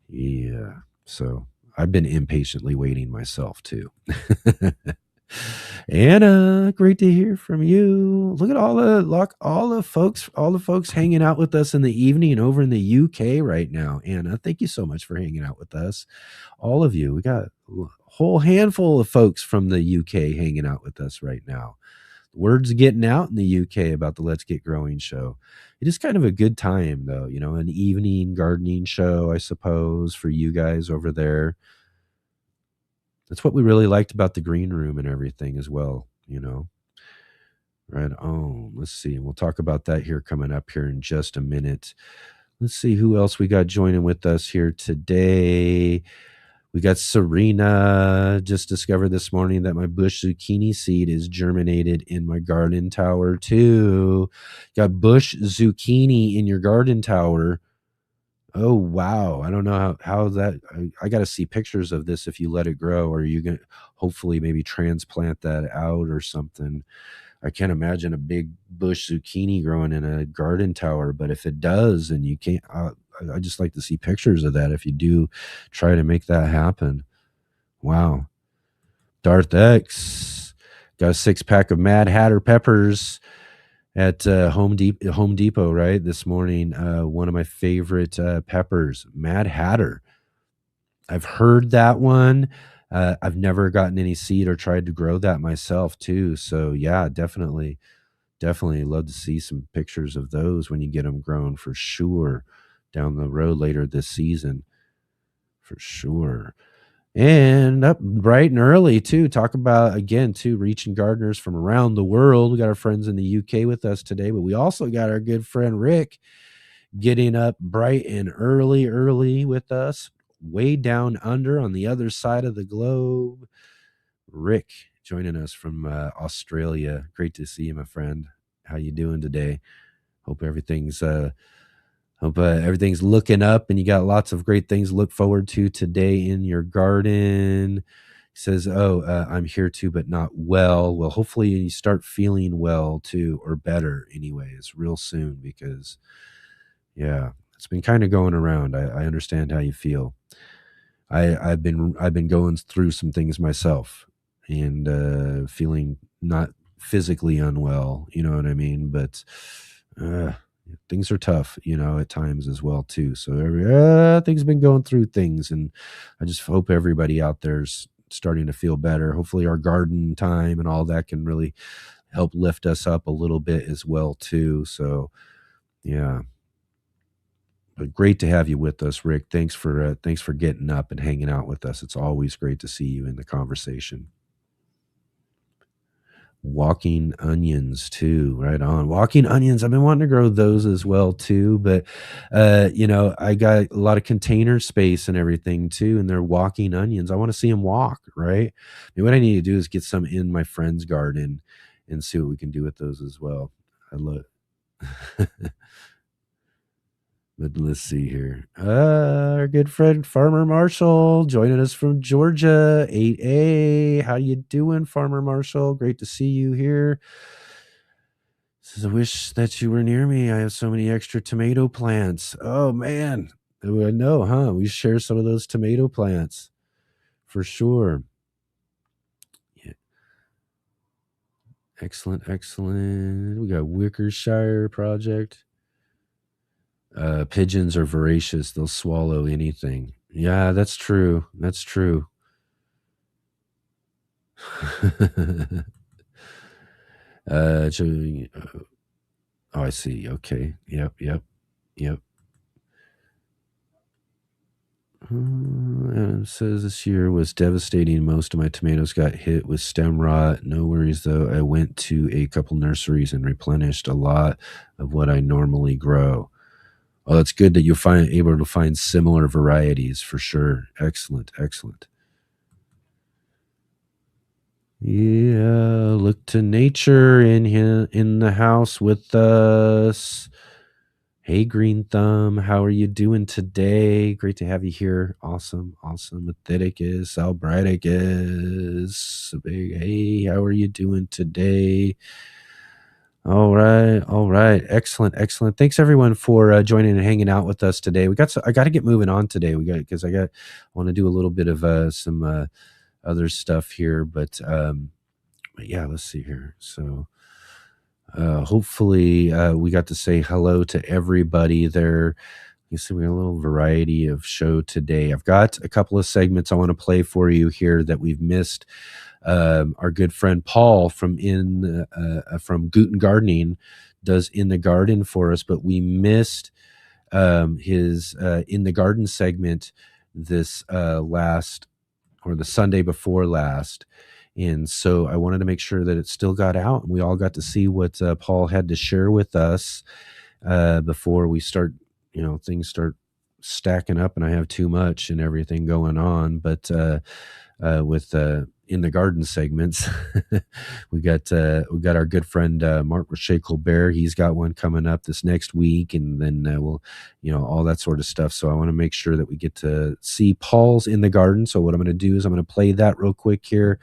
yeah, so I've been impatiently waiting myself too. Anna, great to hear from you. Look at all the folks hanging out with us in the evening over in the UK right now. Anna, thank you so much for hanging out with us. All of you. We got a whole handful of folks from the UK hanging out with us right now. Word's getting out in the UK about the Let's Get Growing show. It is kind of a good time, though, an evening gardening show, I suppose, for you guys over there. That's what we really liked about the green room and everything as well, Right on. Let's see. We'll talk about that here coming up here in just a minute. Let's see who else we got joining with us here today. We got Serena. Just discovered this morning that my bush zucchini seed is germinated in my garden tower too. Got bush zucchini in your garden tower. Oh, wow. I don't know how that, I got to see pictures of this if you let it grow, or you going to hopefully maybe transplant that out or something. I can't imagine a big bush zucchini growing in a garden tower, but if it does, and you can't, I just like to see pictures of that if you do try to make that happen. Wow. Darth X got a 6-pack of Mad Hatter peppers at Home Depot, right, this morning. One of my favorite peppers, Mad Hatter. I've heard that one. I've never gotten any seed or tried to grow that myself too. So yeah, definitely love to see some pictures of those when you get them grown, for sure, down the road later this season, for sure. And up bright and early too, talk about again too, reaching gardeners from around the world. We got our friends in the UK with us today, but we also got our good friend Rick getting up bright and early with us, way down under on the other side of the globe. Rick joining us from Australia. Great to see you, my friend. How you doing today? Hope everything's looking up and you got lots of great things to look forward to today in your garden. He says, I'm here too, but not well. Well, hopefully you start feeling well too, or better anyways, real soon, because yeah, it's been kind of going around. I understand how you feel. I've been going through some things myself, and feeling not physically unwell, you know what I mean? But things are tough, at times as well too. So things been going through things, and I just hope everybody out there's starting to feel better. Hopefully our garden time and all that can really help lift us up a little bit as well too. So yeah, but great to have you with us, Rick. Thanks for getting up and hanging out with us. It's always great to see you in the conversation. Walking onions too, right on. Walking onions, I've been wanting to grow those as well too, but I got a lot of container space and everything too, and they're walking onions. I want to see them walk, right? What I need to do is get some in my friend's garden and see what we can do with those as well. I love But let's see here. Our good friend Farmer Marshall joining us from Georgia, 8A. How you doing, Farmer Marshall? Great to see you here. Says, I wish that you were near me. I have so many extra tomato plants. Oh, man. I know, huh? We share some of those tomato plants for sure. Yeah. Excellent. We got Wickershire Project. Pigeons are voracious. They'll swallow anything. Yeah, that's true. I see. Okay. Yep. It says this year was devastating. Most of my tomatoes got hit with stem rot. No worries though. I went to a couple nurseries and replenished a lot of what I normally grow. Oh, that's good that you're able to find similar varieties for sure. Excellent. Yeah, look to nature in the house with us. Hey, Green Thumb, how are you doing today? Great to have you here. Awesome, awesome. Atheticus, Albrighticus. Big hey, how are you doing today? All right, all right. Excellent, excellent. Thanks everyone for joining and hanging out with us today. I got to get moving on today. I want to do a little bit of some other stuff here, but yeah, let's see here. So hopefully we got to say hello to everybody there. You see, we got a little variety of show today. I've got a couple of segments I want to play for you here that we've missed. Our good friend Paul from Guten Gardening does In the Garden for us, but we missed his In the Garden segment this last, or the Sunday before last. And so I wanted to make sure that it still got out and we all got to see what Paul had to share with us before we start, things start stacking up and I have too much and everything going on. But with In the Garden segments, we got our good friend Mark Roche Colbert. He's got one coming up this next week, and then we'll, all that sort of stuff. So I want to make sure that we get to see Paul's In the Garden. So what I'm going to do is I'm going to play that real quick here.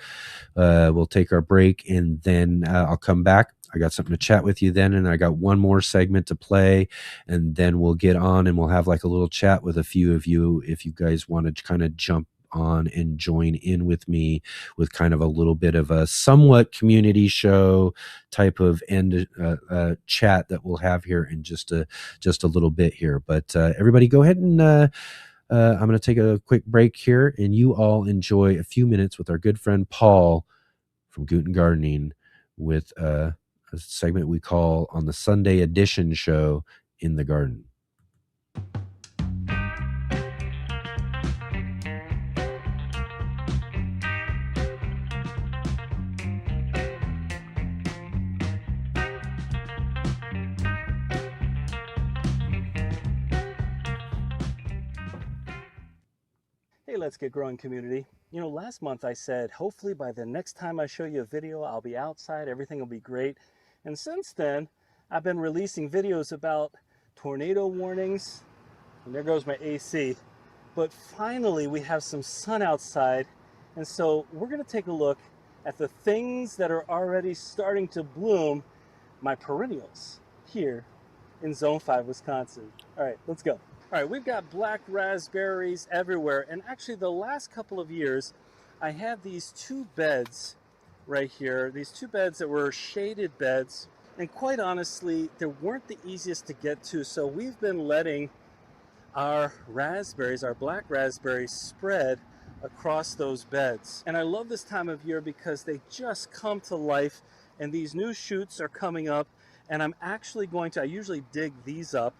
We'll take our break, and then I'll come back. I got something to chat with you then, and I got one more segment to play, and then we'll get on and we'll have like a little chat with a few of you if you guys want to kind of jump on and join in with me with kind of a little bit of a somewhat community show type of end chat that we'll have here in just a little bit here. But everybody go ahead and I'm going to take a quick break here, and you all enjoy a few minutes with our good friend Paul from Guten Gardening with a segment we call on the Sunday edition show, In the Garden. Hey, Let's Get Growing community. Last month I said, hopefully by the next time I show you a video, I'll be outside, everything will be great. And since then, I've been releasing videos about tornado warnings, and there goes my AC. But finally, we have some sun outside, and so we're gonna take a look at the things that are already starting to bloom, my perennials, here in Zone 5, Wisconsin. All right, let's go. All right, we've got black raspberries everywhere, and actually the last couple of years I had these two beds right here, these two beds that were shaded beds, and quite honestly they weren't the easiest to get to, so we've been letting our raspberries, our black raspberries, spread across those beds. And I love this time of year because they just come to life and these new shoots are coming up, and I'm actually going to, I usually dig these up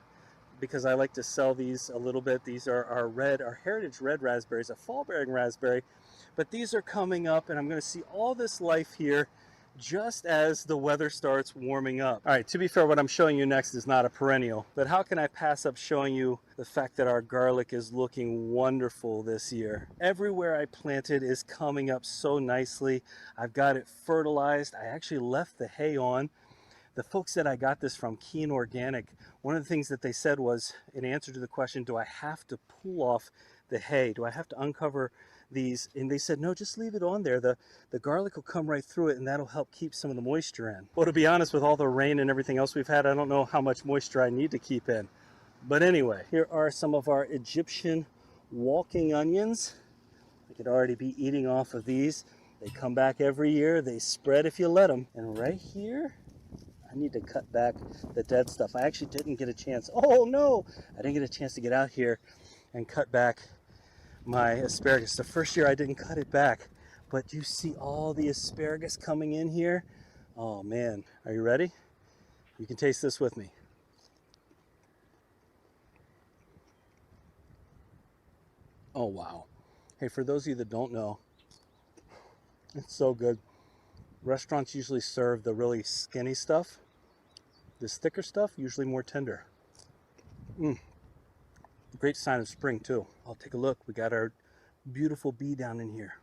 because I like to sell these a little bit. These are our heritage red raspberries, a fall bearing raspberry, but these are coming up and I'm going to see all this life here just as the weather starts warming up. All right, to be fair, what I'm showing you next is not a perennial, but how can I pass up showing you the fact that our garlic is looking wonderful this year? Everywhere I planted is coming up so nicely. I've got it fertilized. I actually left the hay on. The folks that I got this from, Keen Organic, one of the things that they said was, in answer to the question, do I have to pull off the hay? Do I have to uncover these? And they said, no, just leave it on there. The garlic will come right through it, and that'll help keep some of the moisture in. Well, to be honest, with all the rain and everything else we've had, I don't know how much moisture I need to keep in. But anyway, here are some of our Egyptian walking onions. I could already be eating off of these. They come back every year. They spread if you let them. And right here, I need to cut back the dead stuff. I actually didn't get a chance. Oh no, I didn't get a chance to get out here and cut back my asparagus. The first year I didn't cut it back, but you see all the asparagus coming in here. Oh man, are you ready? You can taste this with me. Oh wow. Hey, for those of you that don't know, it's so good. Restaurants usually serve the really skinny stuff. This thicker stuff, usually more tender. Great sign of spring too. I'll take a look. We got our beautiful bee down in here.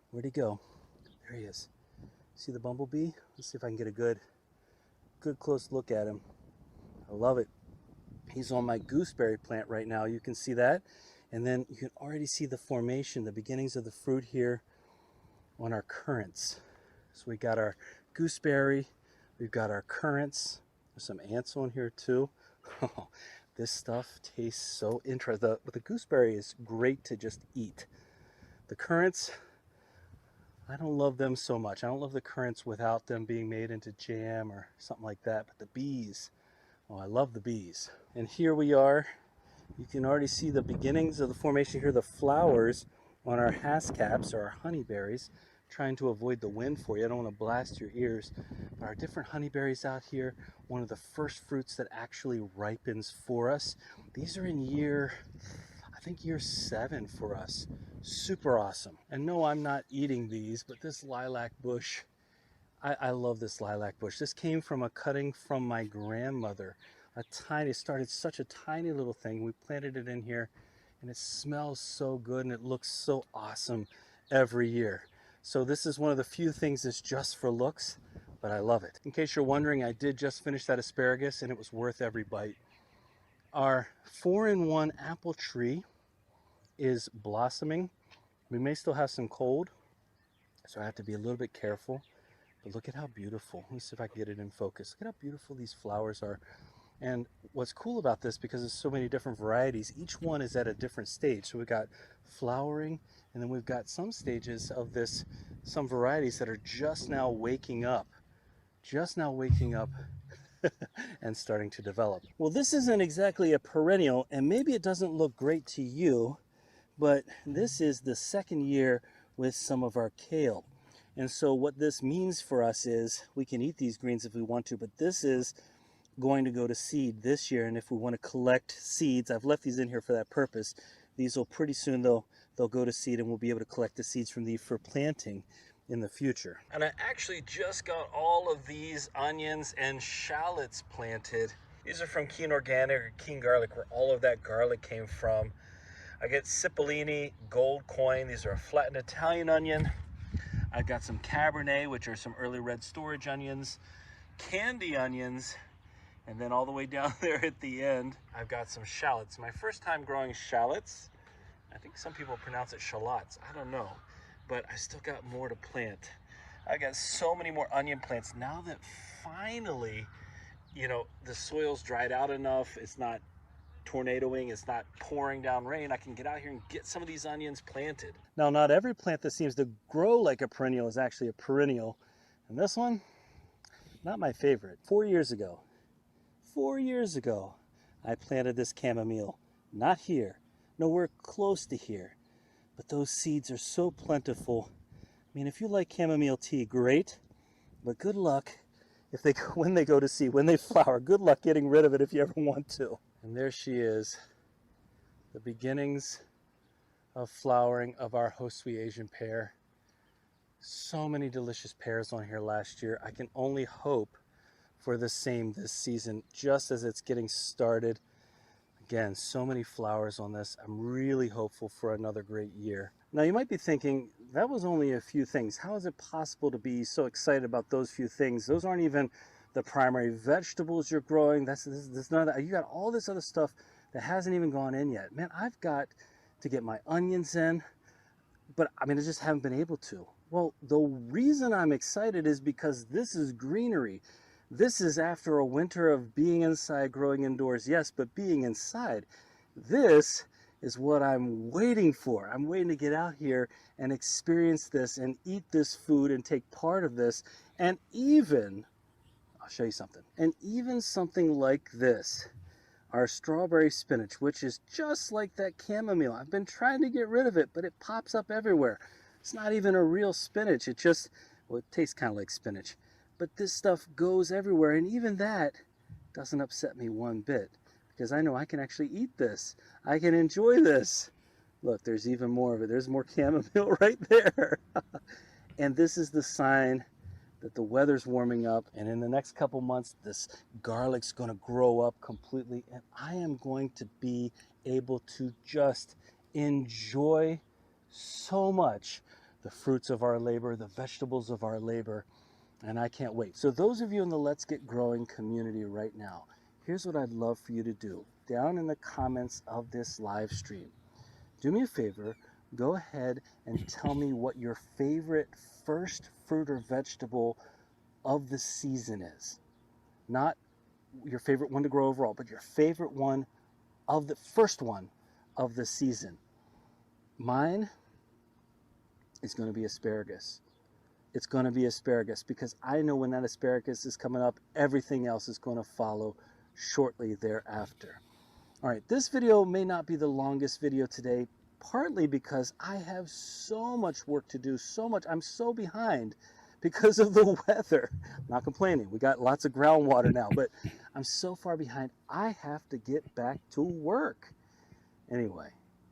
Where'd he go? There he is. See the bumblebee? Let's see if I can get a good close look at him. I love it. He's on my gooseberry plant right now. You can see that. And then you can already see the formation, the beginnings of the fruit here on our currants. So we got our gooseberry, we've got our currants. There's some ants on here too. This stuff tastes so interesting. The gooseberry is great to just eat. The currants, I don't love them so much. I don't love the currants without them being made into jam or something like that. But the bees, oh, I love the bees. And here we are. You can already see the beginnings of the formation here, the flowers on our haskellapes or our honeyberries. Trying to avoid the wind for you. I don't want to blast your ears. But our different honeyberries out here, one of the first fruits that actually ripens for us. These are in year, I think year 7 for us. Super awesome. And no, I'm not eating these, but this lilac bush, I love this lilac bush. This came from a cutting from my grandmother. It started such a tiny little thing. We planted it in here and it smells so good and it looks so awesome every year. So this is one of the few things that's just for looks, but I love it. In case you're wondering, I did just finish that asparagus and it was worth every bite. Our 4-in-1 apple tree is blossoming. We may still have some cold, so I have to be a little bit careful. But look at how beautiful. Let me see if I can get it in focus. Look at how beautiful these flowers are. And what's cool about this, because there's so many different varieties, each one is at a different stage. So we've got flowering, and then we've got some stages of this, some varieties that are just now waking up and starting to develop. Well, this isn't exactly a perennial, and maybe it doesn't look great to you, but this is the second year with some of our kale. And so what this means for us is we can eat these greens if we want to, but this is going to go to seed this year. And if we want to collect seeds, I've left these in here for that purpose. These will pretty soon they'll go to seed, and we'll be able to collect the seeds from these for planting in the future. And I actually just got all of these onions and shallots planted. These are from Keen Organic or Keen Garlic, where all of that garlic came from. I get Cipollini Gold Coin. These are a flattened Italian onion. I've got some Cabernet, which are some early red storage onions, candy onions, and then all the way down there at the end, I've got some shallots. My first time growing shallots. I think some people pronounce it shallots. I don't know, but I still got more to plant. I got so many more onion plants now that finally, you know, the soil's dried out enough. It's not tornadoing, it's not pouring down rain. I can get out here and get some of these onions planted. Now, not every plant that seems to grow like a perennial is actually a perennial. And this one, not my favorite. 4 years ago, I planted this chamomile. Not here, nowhere close to here. But those seeds are so plentiful. I mean, if you like chamomile tea, great. But good luck if when they go to seed, when they flower. Good luck getting rid of it if you ever want to. And there she is, the beginnings of flowering of our Ho Sui Asian pear. So many delicious pears on here last year. I can only hope for the same this season, just as it's getting started. Again, so many flowers on this. I'm really hopeful for another great year. Now you might be thinking, that was only a few things. How is it possible to be so excited about those few things? Those aren't even the primary vegetables you're growing. That's none of that. You got all this other stuff that hasn't even gone in yet. Man, I've got to get my onions in, but I mean, I just haven't been able to. Well, the reason I'm excited is because this is greenery. This is after a winter of being inside, growing indoors, yes, but being inside. This is what I'm waiting for. I'm waiting to get out here and experience this and eat this food and take part of this. And even, I'll show you something. And even something like this, our strawberry spinach, which is just like that chamomile. I've been trying to get rid of it, but it pops up everywhere. It's not even a real spinach. It just, well, it tastes kind of like spinach. But this stuff goes everywhere, and even that doesn't upset me one bit, because I know I can actually eat this. I can enjoy this. Look, there's even more of it. There's more chamomile right there. And this is the sign that the weather's warming up, and in the next couple months, this garlic's gonna grow up completely, and I am going to be able to just enjoy so much the fruits of our labor, the vegetables of our labor. and I can't wait. So those of you in the Let's Get Growing community right now, here's what I'd love for you to do. Down in the comments of this live stream, do me a favor, go ahead and tell me what your favorite first fruit or vegetable of the season is. Not your favorite one to grow overall, but your favorite one of the first one of the season. Mine is going to be asparagus. It's going to be asparagus because I know when that asparagus is coming up, everything else is going to follow shortly thereafter. All right, this video may not be the longest video today, partly because I have so much work to do, I'm so behind because of the weather. I'm not complaining, we got lots of groundwater now, but I'm so far behind, I have to get back to work. Anyway,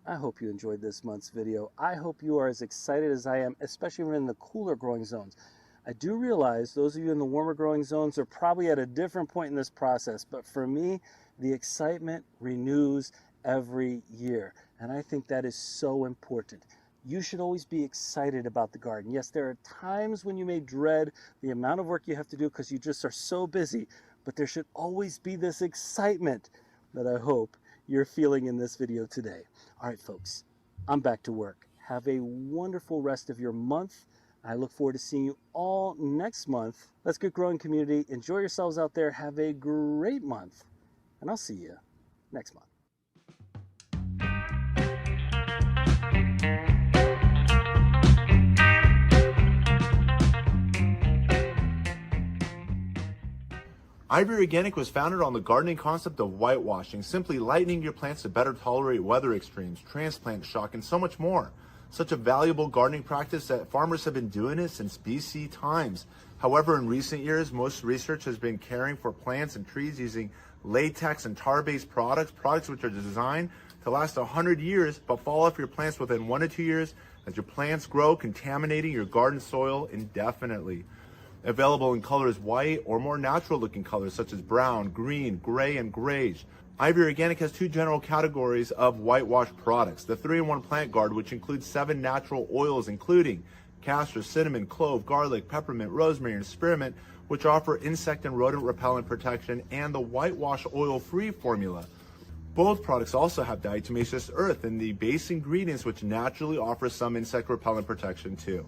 I hope you enjoyed this month's video. I hope you are as excited as I am, especially when in the cooler growing zones. I do realize those of you in the warmer growing zones are probably at a different point in this process, but for me, the excitement renews every year, and I think that is so important. You should always be excited about the garden. Yes, there are times when you may dread the amount of work you have to do because you just are so busy, but there should always be this excitement that I hope you're feeling in this video today. All right, folks, I'm back to work. Have a wonderful rest of your month. I look forward to seeing you all next month. Let's Get Growing community. Enjoy yourselves out there. Have a great month, and I'll see you next month. Ivy Organic was founded on the gardening concept of whitewashing, simply lightening your plants to better tolerate weather extremes, transplant shock, and so much more. Such a valuable gardening practice that farmers have been doing it since BC times. However, in recent years, most research has been caring for plants and trees using latex and tar-based products which are designed to last 100 years, but fall off your plants within 1 to 2 years as your plants grow, contaminating your garden soil indefinitely. Available in colors white or more natural looking colors such as brown, green, gray, and grayish. Ivy Organic has 2 general categories of whitewash products. The 3-in-1 Plant Guard, which includes 7 natural oils including castor, cinnamon, clove, garlic, peppermint, rosemary, and spearmint, which offer insect and rodent repellent protection, and the whitewash oil-free formula. Both products also have diatomaceous earth in the base ingredients, which naturally offer some insect repellent protection too.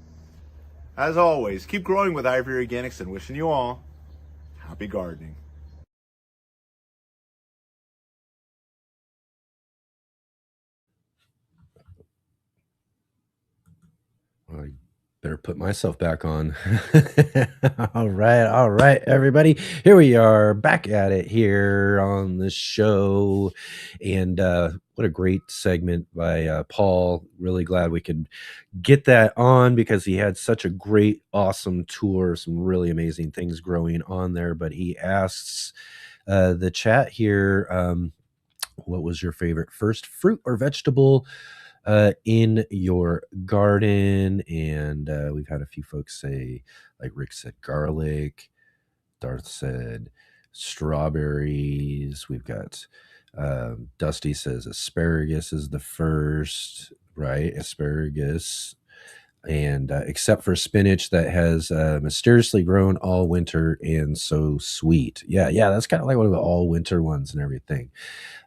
As always, keep growing with Ivy Organics, and wishing you all happy gardening. I better put myself back on. All right, everybody. Here we are back at it here on the show. And what a great segment by Paul. Really glad we could get that on because he had such a great, awesome tour, some really amazing things growing on there. But he asks the chat here, what was your favorite first fruit or vegetable in your garden? And we've had a few folks say, like Rick said, garlic. Darth said strawberries. We've got Dusty says asparagus is the first, right? Asparagus. And except for spinach that has mysteriously grown all winter and so sweet. Yeah, that's kind of like one of the all winter ones and everything.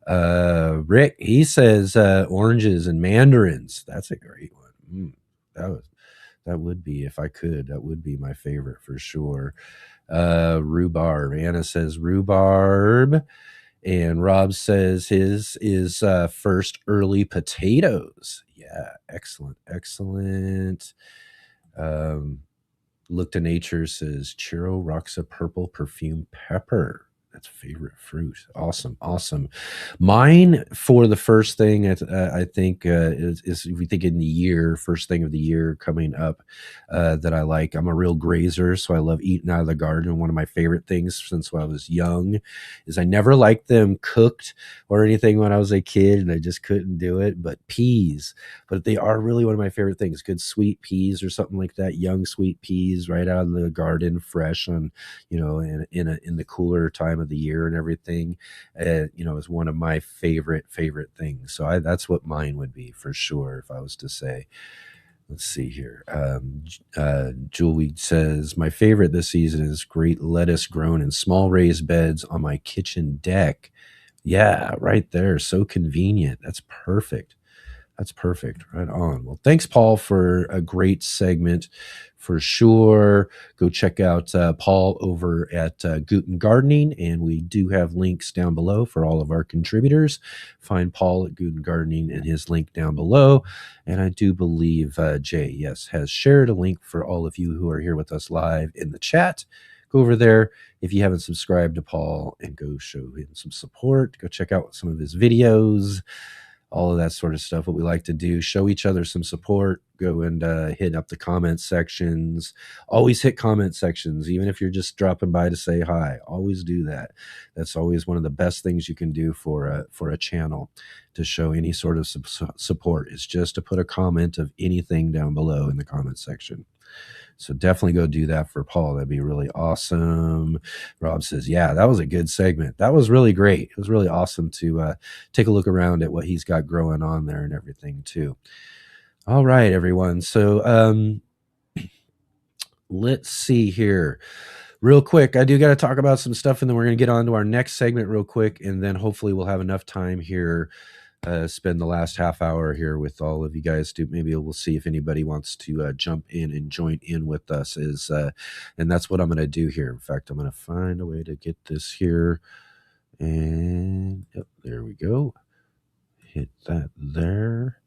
Rick, he says oranges and mandarins. That's a great one. That would be, if I could, that would be my favorite for sure. Rhubarb. Anna says rhubarb. And Rob says his is first early potatoes. Yeah, excellent. Look to Nature says Churro Roxa purple perfume pepper. That's favorite fruit. Awesome. Mine for the first thing, I think is if we think in the year, first thing of the year coming up that I like. I'm a real grazer, so I love eating out of the garden. One of my favorite things since when I was young is I never liked them cooked or anything when I was a kid, and I just couldn't do it. But peas, but they are really one of my favorite things. Good sweet peas or something like that. Young sweet peas right out of the garden, fresh on, in the cooler time of the year and everything, is one of my favorite things. So that's what mine would be for sure if I was to say. Let's see here. Julie says, my favorite this season is great lettuce grown in small raised beds on my kitchen deck. Yeah, right there. So convenient. That's perfect. That's perfect. Right on. Well, thanks, Paul, for a great segment for sure. Go check out Paul over at Guten Gardening, and we do have links down below for all of our contributors. Find Paul at Guten Gardening and his link down below. And I do believe Jay, yes, has shared a link for all of you who are here with us live in the chat. Go over there if you haven't subscribed to Paul and go show him some support. Go check out some of his videos, all of that sort of stuff. What we like to do, show each other some support. Go and hit up the comment sections. Always hit comment sections, even if you're just dropping by to say hi. Always do that. That's always one of the best things you can do for a channel to show any sort of support, is just to put a comment of anything down below in the comment section. So definitely go do that for Paul. That'd be really awesome. Rob says, yeah, that was a good segment. That was really great. It was really awesome to take a look around at what he's got growing on there and everything too. All right, everyone. So let's see here. Real quick, I do got to talk about some stuff, and then we're going to get on to our next segment real quick, and then hopefully we'll have enough time here spend the last half hour here with all of you guys to maybe we'll see if anybody wants to jump in and join in with us, and that's what I'm going to do here. In fact, I'm going to find a way to get this here, and yep, there we go. Hit that there.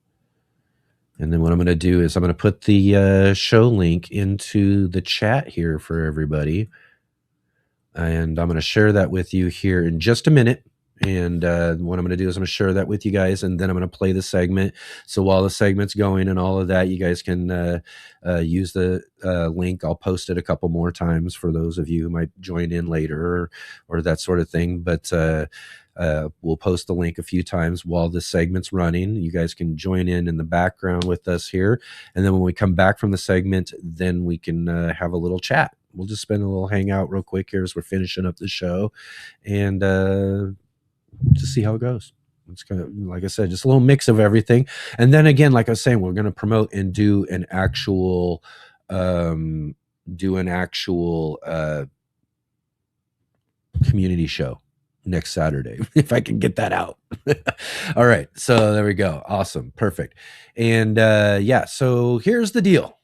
And then what I'm going to do is I'm going to put the show link into the chat here for everybody, and I'm going to share that with you here in just a minute. And what I'm going to do is I'm going to share that with you guys, and then I'm going to play the segment. So while the segment's going and all of that, you guys can use the link. I'll post it a couple more times for those of you who might join in later or that sort of thing. But we'll post the link a few times while the segment's running. You guys can join in the background with us here. And then when we come back from the segment, then we can have a little chat. We'll just spend a little hangout real quick here as we're finishing up the show, and to see how it goes. It's kind of, like I said, just a little mix of everything. And then again, like I was saying, we're going to promote and do an actual community show next Saturday, if I can get that out. All right. So there we go. Awesome. Perfect. And yeah, so here's the deal.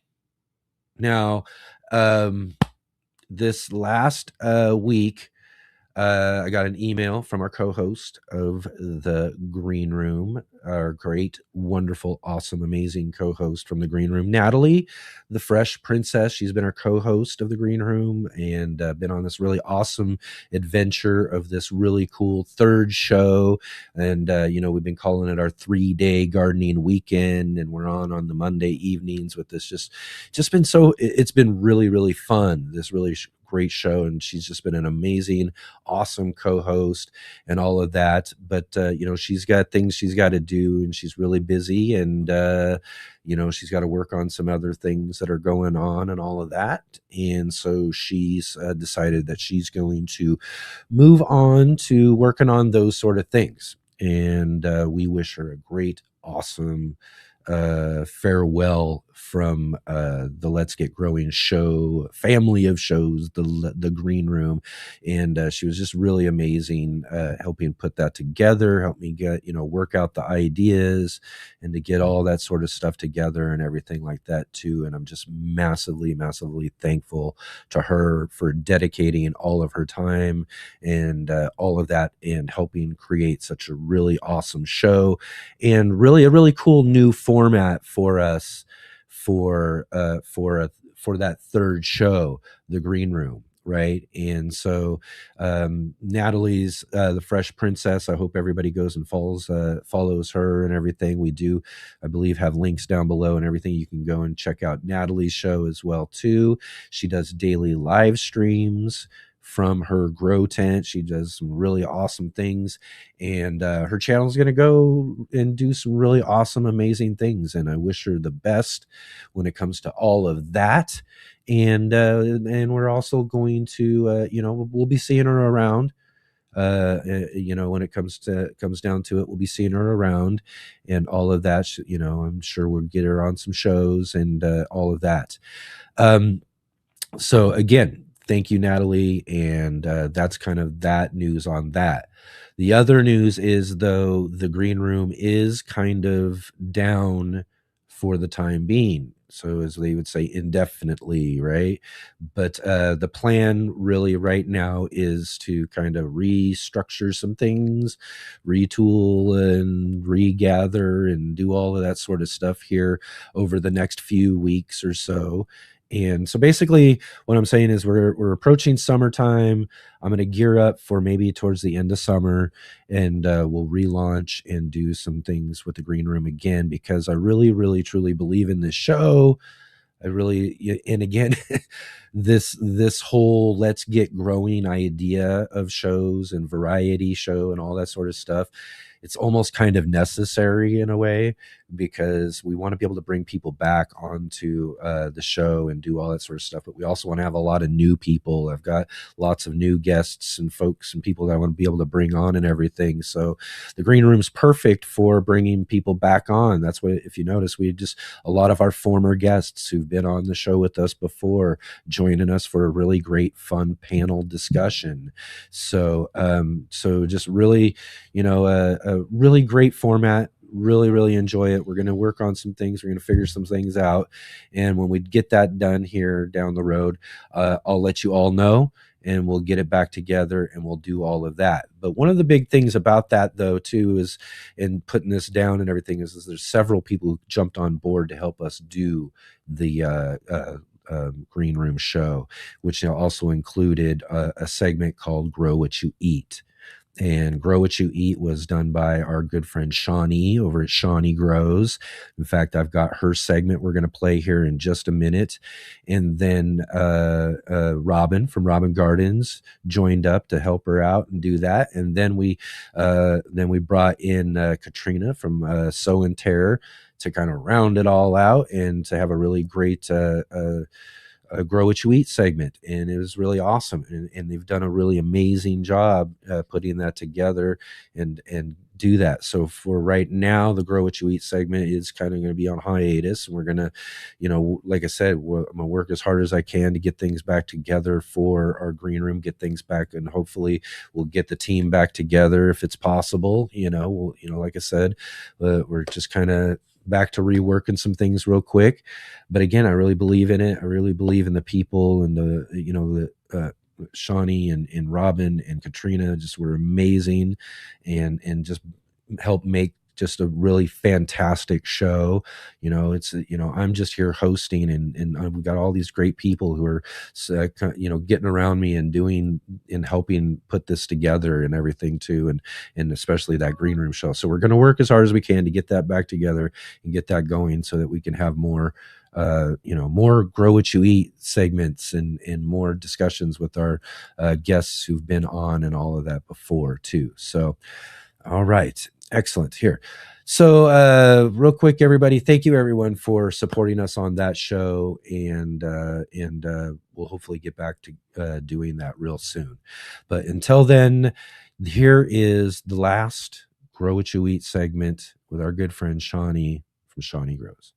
Now, this last week, I got an email from our co-host of the Green Room, our great, wonderful, awesome, amazing co-host from the Green Room, Natalie, the Fresh Princess. She's been our co-host of the Green Room and been on this really awesome adventure of this really cool third show. And, we've been calling it our 3-day gardening weekend, and we're on the Monday evenings with this. Just been it's been really, really fun. This really great show, and she's just been an amazing, awesome co-host and all of that. But she's got things she's got to do, and she's really busy, and she's got to work on some other things that are going on and all of that. And so she's decided that she's going to move on to working on those sort of things. And we wish her a great, awesome farewell from the Let's Get Growing show family of shows, the Green Room. And she was just really amazing, helping put that together, help me get, work out the ideas and to get all that sort of stuff together and everything like that too. And I'm just massively, massively thankful to her for dedicating all of her time and all of that and helping create such a really awesome show and really a really cool new format for us for that third show, the Green Room, right? And so Natalie's the Fresh Princess, I hope everybody goes and follows her and everything. We do, I believe, have links down below and everything. You can go and check out Natalie's show as well too. She does daily live streams from her grow tent. She does some really awesome things, and her channel is going to go and do some really awesome, amazing things. And I wish her the best when it comes to all of that. And we're also going to, we'll be seeing her around you know, when it comes down to it, we'll be seeing her around and all of that. You know, I'm sure we'll get her on some shows and all of that. So again, thank you, Natalie, and that's kind of that news on that. The other news is, though, the green room is kind of down for the time being. So, as they would say, indefinitely, right? But the plan really right now is to kind of restructure some things, retool and regather and do all of that sort of stuff here over the next few weeks or so. And so basically what I'm saying is we're approaching summertime. I'm going to gear up for maybe towards the end of summer, and we'll relaunch and do some things with the green room again, because I really, really, truly believe in this show. I really, and again, this whole let's get growing idea of shows and variety show and all that sort of stuff, it's almost kind of necessary in a way, because we want to be able to bring people back onto the show and do all that sort of stuff. But we also want to have a lot of new people. I've got lots of new guests and folks and people that I want to be able to bring on and everything. So the green room's perfect for bringing people back on. That's what, if you notice, we just, a lot of our former guests who've been on the show with us before joining us for a really great, fun panel discussion. So, so just really, you know, a really great format. Really enjoy it. We're going to work on some things. We're going to figure some things out, and when we get that done here down the road, I'll let you all know, and we'll get it back together and we'll do all of that. But one of the big things about that, though, too, is in putting this down and everything, is there's several people who jumped on board to help us do the green room show, which also included a segment called Grow What You Eat. And Grow What You Eat was done by our good friend Shawnee over at Shawnee Grows. In fact, I've got her segment we're going to play here in just a minute. And then Robin from Robin Gardens joined up to help her out and do that. And then we brought in Katrina from Sow and Terror to kind of round it all out and to have a really great Grow What You Eat segment. And it was really awesome. And they've done a really amazing job putting that together and do that. So for right now, the Grow What You Eat segment is kind of going to be on hiatus. And we're going to, you know, like I said, I'm going to work as hard as I can to get things back together for our green room, get things back, and hopefully we'll get the team back together if it's possible. You know, like I said, we're just kind of back to reworking some things real quick. But again, I really believe in it. I really believe in the people, and the Shawnee and Robin and Katrina just were amazing and just helped make just a really fantastic show. You know, it's, you know, I'm just here hosting, and we've got all these great people who are, you know, getting around me and doing and helping put this together and everything too. And especially that green room show. So we're going to work as hard as we can to get that back together and get that going so that we can have more, you know, more Grow What You Eat segments and more discussions with our guests who've been on and all of that before too. So, all right. Excellent. Here. So real quick, everybody, thank you everyone for supporting us on that show. And we'll hopefully get back to doing that real soon. But until then, here is the last Grow What You Eat segment with our good friend Shawnee from Shawnee Grows.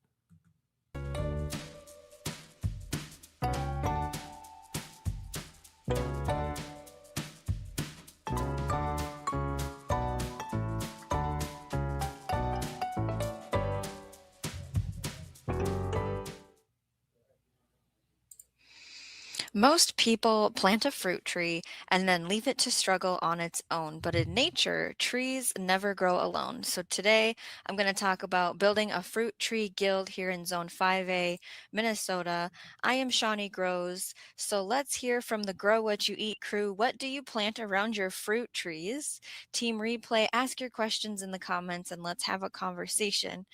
Most people plant a fruit tree and then leave it to struggle on its own, but in nature, trees never grow alone. So today, I'm going to talk about building a fruit tree guild here in Zone 5A, Minnesota. I am Shawnee Grows, so let's hear from the Grow What You Eat crew. What do you plant around your fruit trees? Team Replay, ask your questions in the comments and let's have a conversation.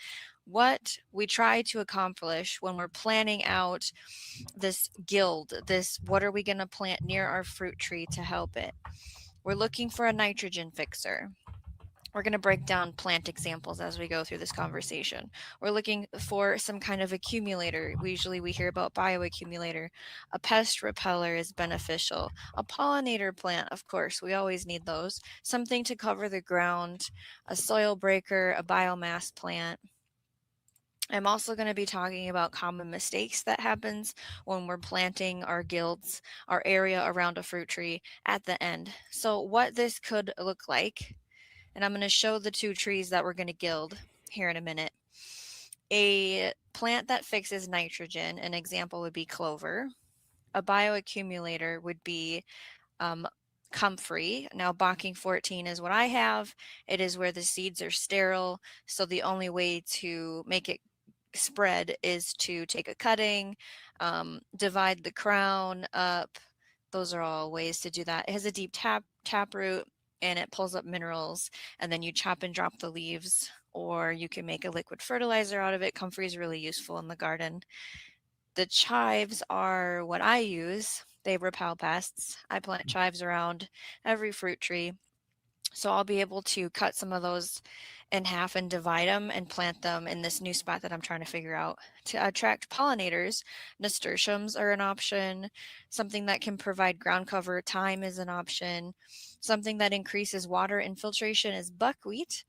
What we try to accomplish when we're planning out this guild, what are we going to plant near our fruit tree to help it? We're looking for a nitrogen fixer. We're going to break down plant examples as we go through this conversation. We're looking for some kind of accumulator. We hear about bioaccumulator. A pest repeller is beneficial. A pollinator plant, of course, we always need those. Something to cover the ground, a soil breaker, a biomass plant. I'm also going to be talking about common mistakes that happens when we're planting our guilds, our area around a fruit tree at the end. So what this could look like, and I'm going to show the 2 trees that we're going to gild here in a minute. A plant that fixes nitrogen, an example would be clover. A bioaccumulator would be comfrey. Now, Bocking 14 is what I have. It is where the seeds are sterile, so the only way to make it spread is to take a cutting, divide the crown up. Those are all ways to do that. It has a deep tap root, and it pulls up minerals, and then you chop and drop the leaves, or you can make a liquid fertilizer out of it. Comfrey is really useful in the garden. The chives are what I use. They repel pests. I plant chives around every fruit tree. So I'll be able to cut some of those in half and divide them and plant them in this new spot that I'm trying to figure out. To attract pollinators, nasturtiums are an option. Something that can provide ground cover, thyme is an option. Something that increases water infiltration is buckwheat.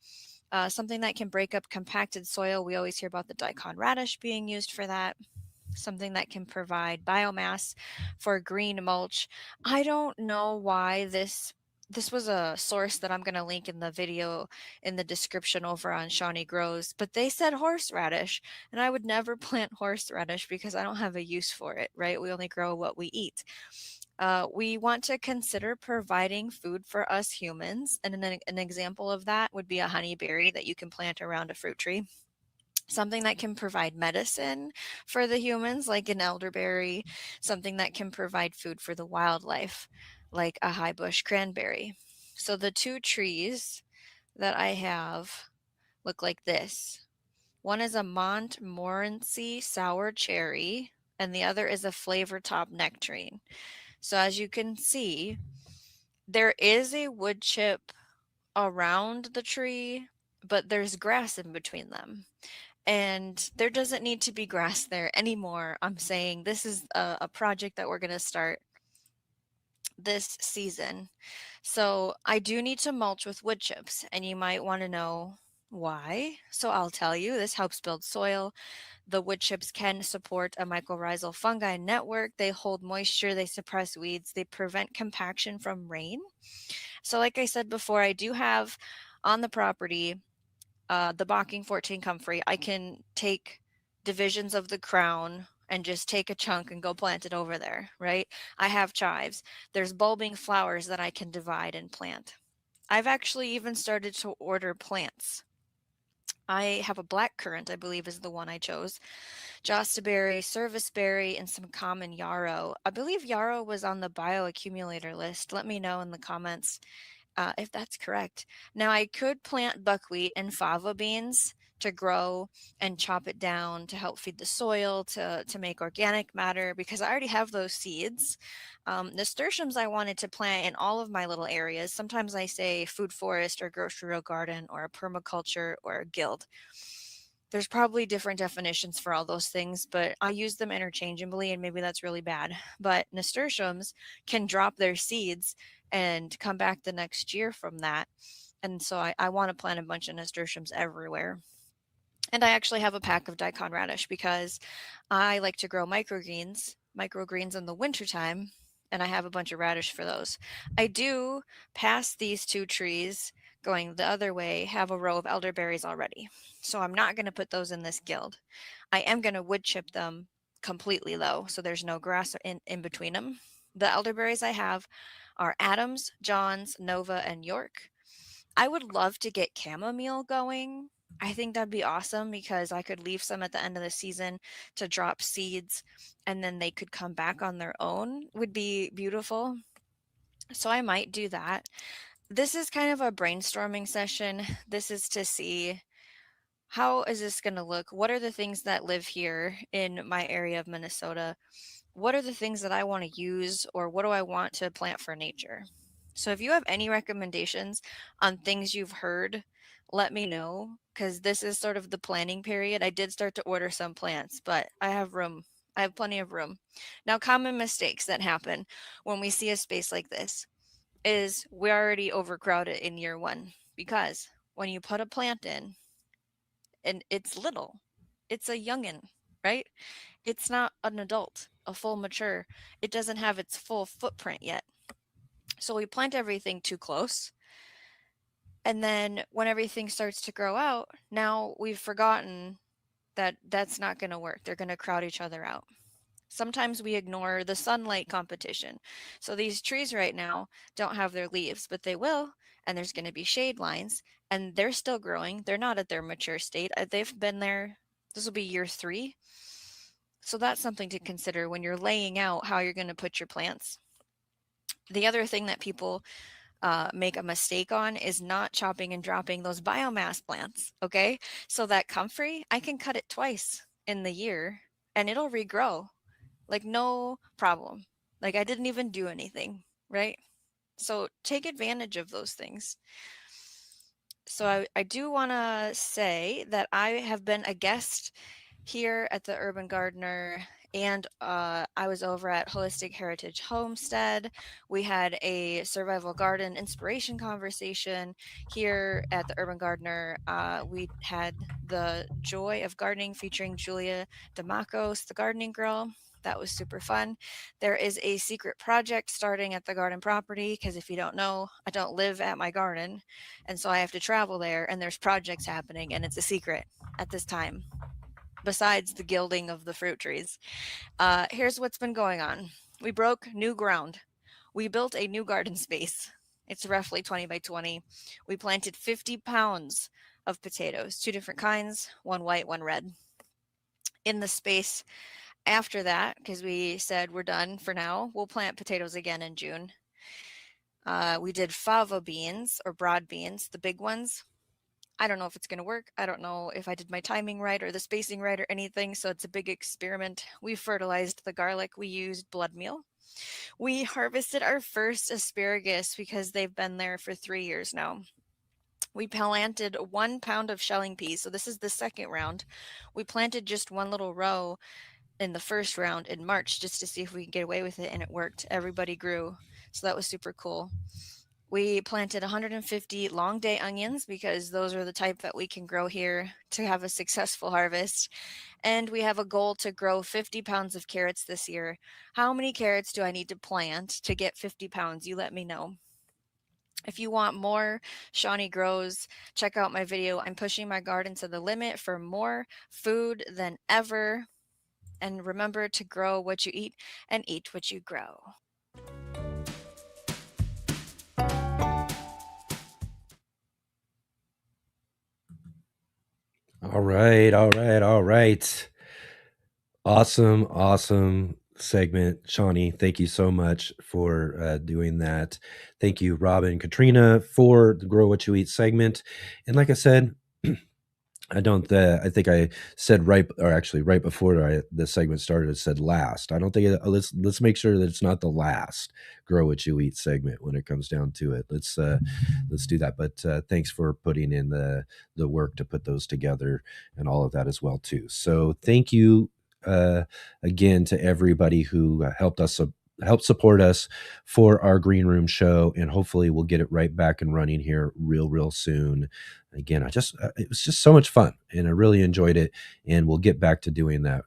Something that can break up compacted soil. We always hear about the daikon radish being used for that. Something that can provide biomass for green mulch. I don't know why this was a source that I'm going to link in the video in the description over on Shawnee Grows, but they said horseradish, and I would never plant horseradish because I don't have a use for it, right? We only grow what we eat. We want to consider providing food for us humans, and an example of that would be a honeyberry that you can plant around a fruit tree. Something that can provide medicine for the humans, like an elderberry, something that can provide food for the wildlife, like a high bush cranberry. So the 2 trees that I have look like this. One is a Montmorency sour cherry, and the other is a flavor top nectarine. So as you can see, there is a wood chip around the tree, but there's grass in between them. And there doesn't need to be grass there anymore. I'm saying this is a project that we're going to start this season. So I do need to mulch with wood chips, and you might want to know why. So I'll tell you, this helps build soil. The wood chips can support a mycorrhizal fungi network. They hold moisture, they suppress weeds, they prevent compaction from rain. So like I said before, I do have on the property the Bocking 14 comfrey. I can take divisions of the crown and just take a chunk and go plant it over there, right? I have chives. There's bulbing flowers that I can divide and plant. I've actually even started to order plants. I have a black currant, I believe is the one I chose. Jostaberry, serviceberry, and some common yarrow. I believe yarrow was on the bioaccumulator list. Let me know in the comments if that's correct. Now, I could plant buckwheat and fava beans to grow and chop it down to help feed the soil, to make organic matter, because I already have those seeds. Nasturtiums I wanted to plant in all of my little areas. Sometimes I say food forest or grocery row garden or a permaculture or a guild. There's probably different definitions for all those things, but I use them interchangeably, and maybe that's really bad. But nasturtiums can drop their seeds and come back the next year from that. And so I want to plant a bunch of nasturtiums everywhere. And I actually have a pack of daikon radish because I like to grow microgreens in the wintertime, and I have a bunch of radish for those. I do, past these 2 trees, going the other way, have a row of elderberries already. So I'm not going to put those in this guild. I am going to wood chip them completely though, so there's no grass in between them. The elderberries I have are Adams, Johns, Nova, and York. I would love to get chamomile going. I think that'd be awesome because I could leave some at the end of the season to drop seeds, and then they could come back on their own. Would be beautiful. So I might do that. This is kind of a brainstorming session. This is to see, how is this going to look? What are the things that live here in my area of Minnesota? What are the things that I want to use, or what do I want to plant for nature? So if you have any recommendations on things you've heard, let me know, because this is sort of the planning period. I did start to order some plants, but I have room. I have plenty of room. Now, common mistakes that happen when we see a space like this is we're already overcrowded in year one, because when you put a plant in and it's little, it's a youngin, right? It's not an adult, a full mature. It doesn't have its full footprint yet. So we plant everything too close. And then when everything starts to grow out, now we've forgotten that that's not going to work. They're going to crowd each other out. Sometimes we ignore the sunlight competition. So these trees right now don't have their leaves, but they will. And there's going to be shade lines, and they're still growing. They're not at their mature state. They've been there. This will be year 3. So that's something to consider when you're laying out how you're going to put your plants. The other thing that people make a mistake on is not chopping and dropping those biomass plants. Okay. So that comfrey, I can cut it twice in the year and it'll regrow. Like, no problem. Like, I didn't even do anything. Right. So take advantage of those things. So I do want to say that I have been a guest here at the Urban Gardener, and I was over at Holistic Heritage Homestead. We had a survival garden inspiration conversation here at the Urban Gardener. We had the joy of gardening featuring Julia Demacos, the gardening girl. That was super fun. There is a secret project starting at the garden property, because if you don't know, I don't live at my garden. And so I have to travel there, and there's projects happening, and it's a secret at this time, besides the gilding of the fruit trees. Here's what's been going on. We broke new ground. We built a new garden space. It's roughly 20 by 20. We planted 50 pounds of potatoes, 2 different kinds, one white, one red. In the space after that, because we said we're done for now, we'll plant potatoes again in June. We did fava beans, or broad beans, the big ones. I don't know if it's going to work. I don't know if I did my timing right or the spacing right or anything. So it's a big experiment. We fertilized the garlic. We used blood meal. We harvested our first asparagus because they've been there for 3 years now. We planted 1 pound of shelling peas. So this is the second round. We planted just one little row in the first round in March just to see if we could get away with it, and it worked. Everybody grew. So that was super cool. We planted 150 long day onions because those are the type that we can grow here to have a successful harvest. And we have a goal to grow 50 pounds of carrots this year. How many carrots do I need to plant to get 50 pounds? You let me know. If you want more Shawnee Grows, check out my video. I'm pushing my garden to the limit for more food than ever. And remember to grow what you eat and eat what you grow. All right. Awesome segment, Shawnee. Thank you so much for doing that. Thank you, Robin, Katrina, for the Grow What You Eat segment. And like I said, I think I said right before the segment started, it said last. I don't think let's make sure that it's not the last Grow What You Eat segment when it comes down to it. Let's do that. But thanks for putting in the work to put those together and all of that as well too. So thank you again to everybody who helped support us for our green room show, and hopefully we'll get it right back and running here real soon. Again, it was just so much fun, and I really enjoyed it, and we'll get back to doing that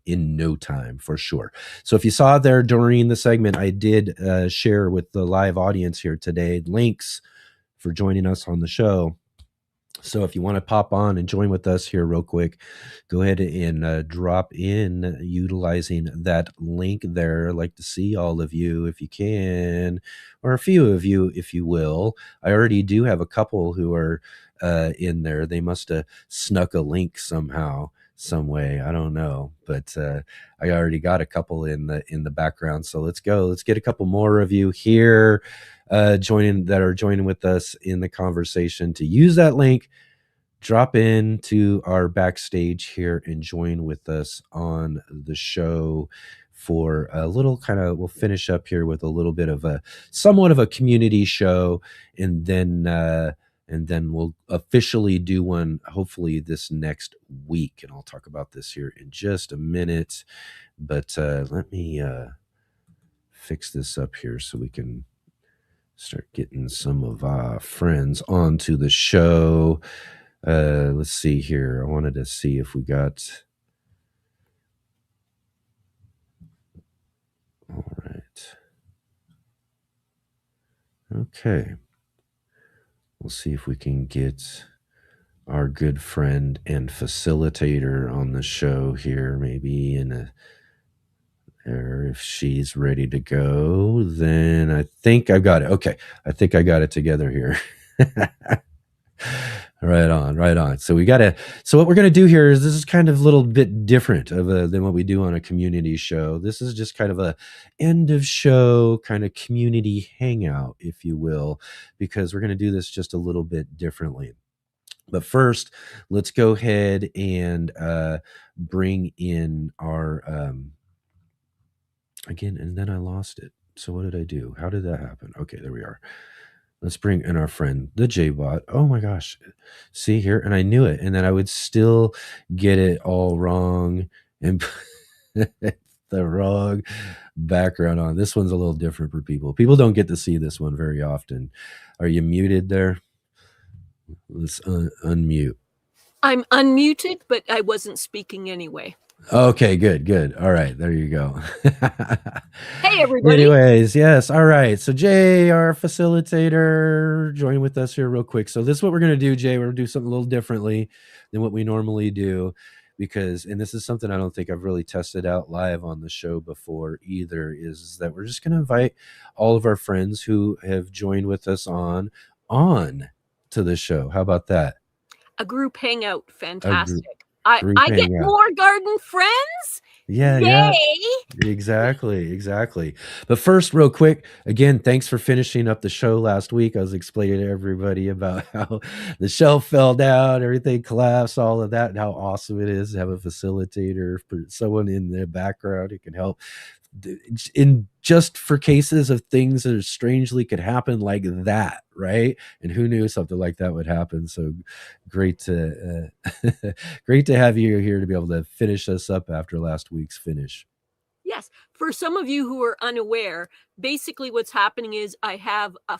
in no time for sure. So if you saw there during the segment, I did share with the live audience here today links for joining us on the show. So if you want to pop on and join with us here real quick, go ahead and drop in utilizing that link there. I'd like to see all of you if you can, or a few of you if you will. I already do have a couple who are in there. They must have snuck a link somehow, some way. I don't know, but I already got a couple in the background. So let's go. Let's get a couple more of you here joining with us in the conversation to use that link. Drop into our backstage here and join with us on the show for a little kind of, we'll finish up here with a little bit of a somewhat of a community show, and then we'll officially do one hopefully this next week, and I'll talk about this here in just a minute. But let me fix this up here so we can start getting some of our friends onto the show. Let's see here. I wanted to see if we got... All right. Okay. We'll see if we can get our good friend and facilitator on the show here, maybe or if she's ready to go. Then I think I've got it. Okay. I think I got it together here. Right on. So what we're going to do here is, this is kind of a little bit different than what we do on a community show. This is just kind of a end of show kind of community hangout, if you will, because we're going to do this just a little bit differently. But first, let's go ahead and bring in our, again, and then I lost it. So what did I do? How did that happen? Okay, there we are. Let's bring in our friend, the J-Bot. Oh my gosh. See here? And I knew it. And then I would still get it all wrong and the wrong background on. This one's a little different for people. People don't get to see this one very often. Are you muted there? Let's unmute. I'm unmuted, but I wasn't speaking anyway. Okay, good. All right, there you go. Hey, everybody. Anyways, yes. All right. So Jay, our facilitator, join with us here real quick. So this is what we're going to do, Jay. We're going to do something a little differently than what we normally do, because, and this is something I don't think I've really tested out live on the show before either, is that we're just going to invite all of our friends who have joined with us on to the show. How about that? A group hangout. Fantastic. Group I get hangout. more garden friends. Yeah, Yay! yeah. Exactly. But first, real quick, again, thanks for finishing up the show last week. I was explaining to everybody about how the shelf fell down, everything collapsed, all of that, and how awesome it is to have a facilitator, for someone in the background who can help in just for cases of things that strangely could happen like that, right? And who knew something like that would happen? So great to have you here to be able to finish us up after last week's finish. Yes. For some of you who are unaware, basically what's happening is I have a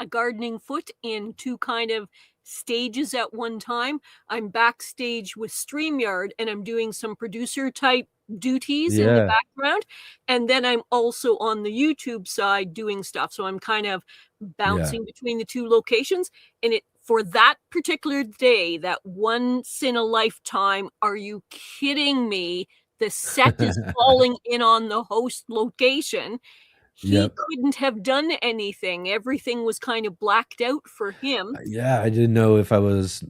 gardening foot in two kind of stages at one time. I'm backstage with StreamYard and I'm doing some producer type duties in the background. And then I'm also on the YouTube side doing stuff. So I'm kind of bouncing between the two locations. And for that particular day, that once in a lifetime, are you kidding me? The set is falling in on the host location. He couldn't have done anything. Everything was kind of blacked out for him. Yeah, I didn't know if I was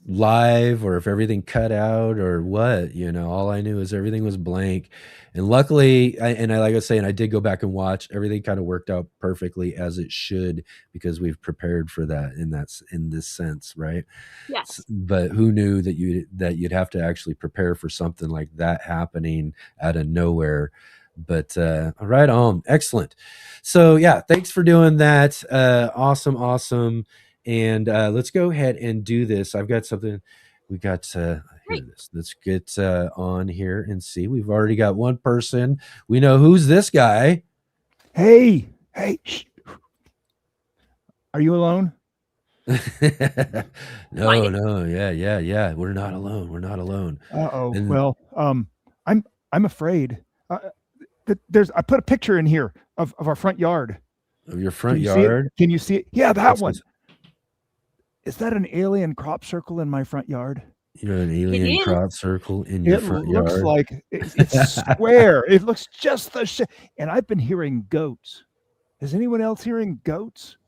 live or if everything cut out or what, all I knew is everything was blank. And luckily, like I was saying, I did go back and watch. Everything kind of worked out perfectly as it should, because we've prepared for that, and that's in this sense, right? Yes. But who knew that you'd have to actually prepare for something like that happening out of nowhere. But right on. Excellent. So yeah, thanks for doing that. Awesome. And let's go ahead and do this. I've got something. We got here this. Let's get on here and see. We've already got one person. We know who's this guy. Hey. Shh. Are you alone? No. Yeah. We're not alone. Uh-oh. Well, I'm afraid. I put a picture in here of our front yard. Of your front yard? Can you see it? Yeah, that one. Is that an alien crop circle in my front yard? You know, an alien crop circle in your front yard? It looks like it's square. It looks just the shit. And I've been hearing goats. Is anyone else hearing goats?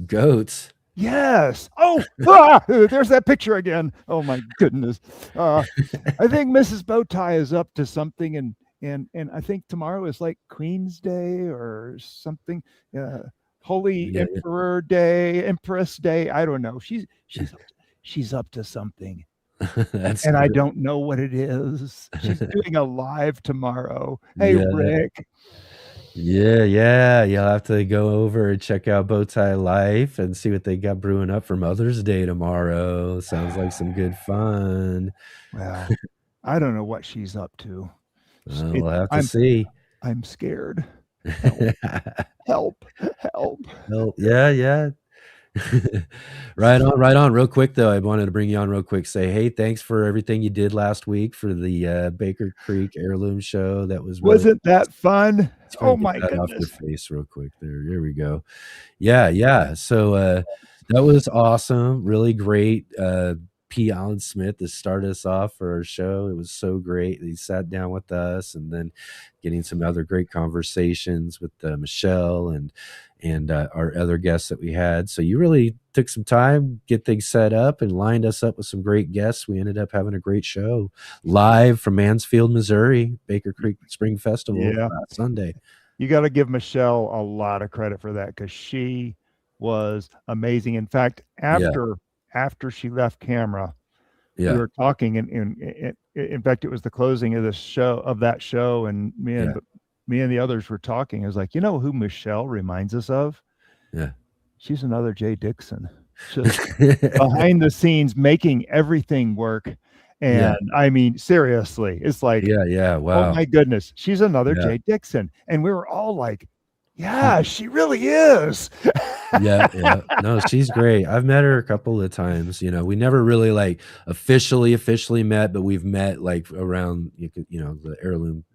Goats? Yes. Oh, there's that picture again. Oh my goodness. I think Mrs. Bowtie is up to something, and I think tomorrow is like Queen's Day or something. Holy Emperor Day, Empress Day. I don't know. She's up to something. That's and I great. don't know what it is. She's doing a live tomorrow. Hey, Yeah. Rick. Yeah. You'll have to go over and check out Bowtie Life and see what they got brewing up for Mother's Day tomorrow. Sounds like some good fun. Well, I don't know what she's up to. We'll have to see. I'm scared. Help. Yeah. Right on. Real quick though, I wanted to bring you on real quick. Say, hey, thanks for everything you did last week for the Baker Creek Heirloom Show. That was really Wasn't that fun? Oh my off your goodness. face real quick there. Here we go. Yeah. So that was awesome. Really great. P. Allen Smith to start us off for our show. It was so great. He sat down with us and then getting some other great conversations with Michelle and our other guests that we had. So you really took some time, get things set up and lined us up with some great guests. We ended up having a great show live from Mansfield, Missouri, Baker Creek Spring Festival last Sunday. You got to give Michelle a lot of credit for that because she was amazing. In fact, after she left camera, we were talking, and in fact, it was the closing of that show, and me and the others were talking. I was like, you know who Michelle reminds us of? Yeah, she's another Jay Dixon, just behind the scenes making everything work. And I mean, seriously, it's like, wow, oh my goodness, she's another Jay Dixon, and we were all like, yeah, she really is. yeah. No, she's great. I've met her a couple of times. You know, we never really like officially met, but we've met like around, you know, the heirloom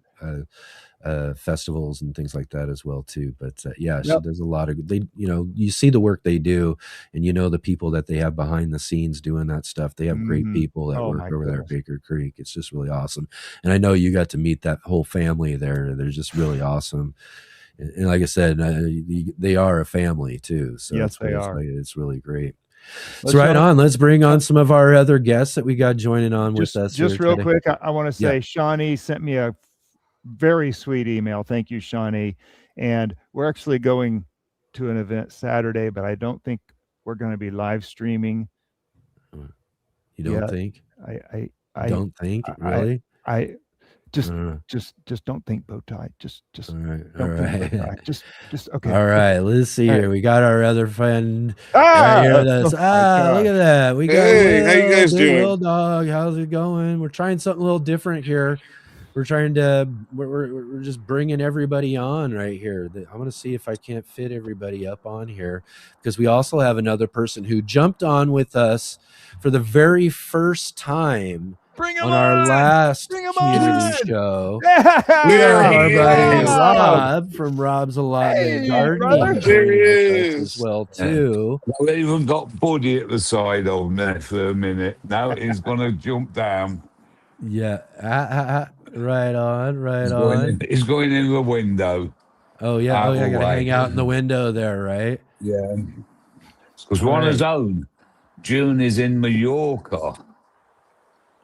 festivals and things like that as well too. But she does a lot of, you know, you see the work they do and you know the people that they have behind the scenes doing that stuff. They have great people that work over there at Baker Creek. It's just really awesome. And I know you got to meet that whole family there. They're just really awesome. And like I said, they are a family too. So yes, they are. It's really great. So let's bring on some of our other guests that we got joining on with us. Just real quick, I want to say Shawnee sent me a very sweet email. Thank you, Shawnee. And we're actually going to an event Saturday, but I don't think we're going to be live streaming. You don't think? I don't think, really? Just don't think Bowtie. Just all right. Just okay. All right. Let's see here. We got our other friend right here with us. Look at that. We got how you guys doing? Will Dog. How's it going? We're trying something a little different here. We're trying to. We're just bringing everybody on right here. I'm going to see if I can't fit everybody up on here because we also have another person who jumped on with us for the very first time. On our last community show, we are our buddy Rob from Rob's Allotment Gardening as well too. Well, I even got Buddy at the side of me for a minute. Now he's gonna jump down. Yeah, right on. He's going in the window. Oh yeah, I gotta hang out in the window there, right? Yeah, because we're on his own. June is in Mallorca.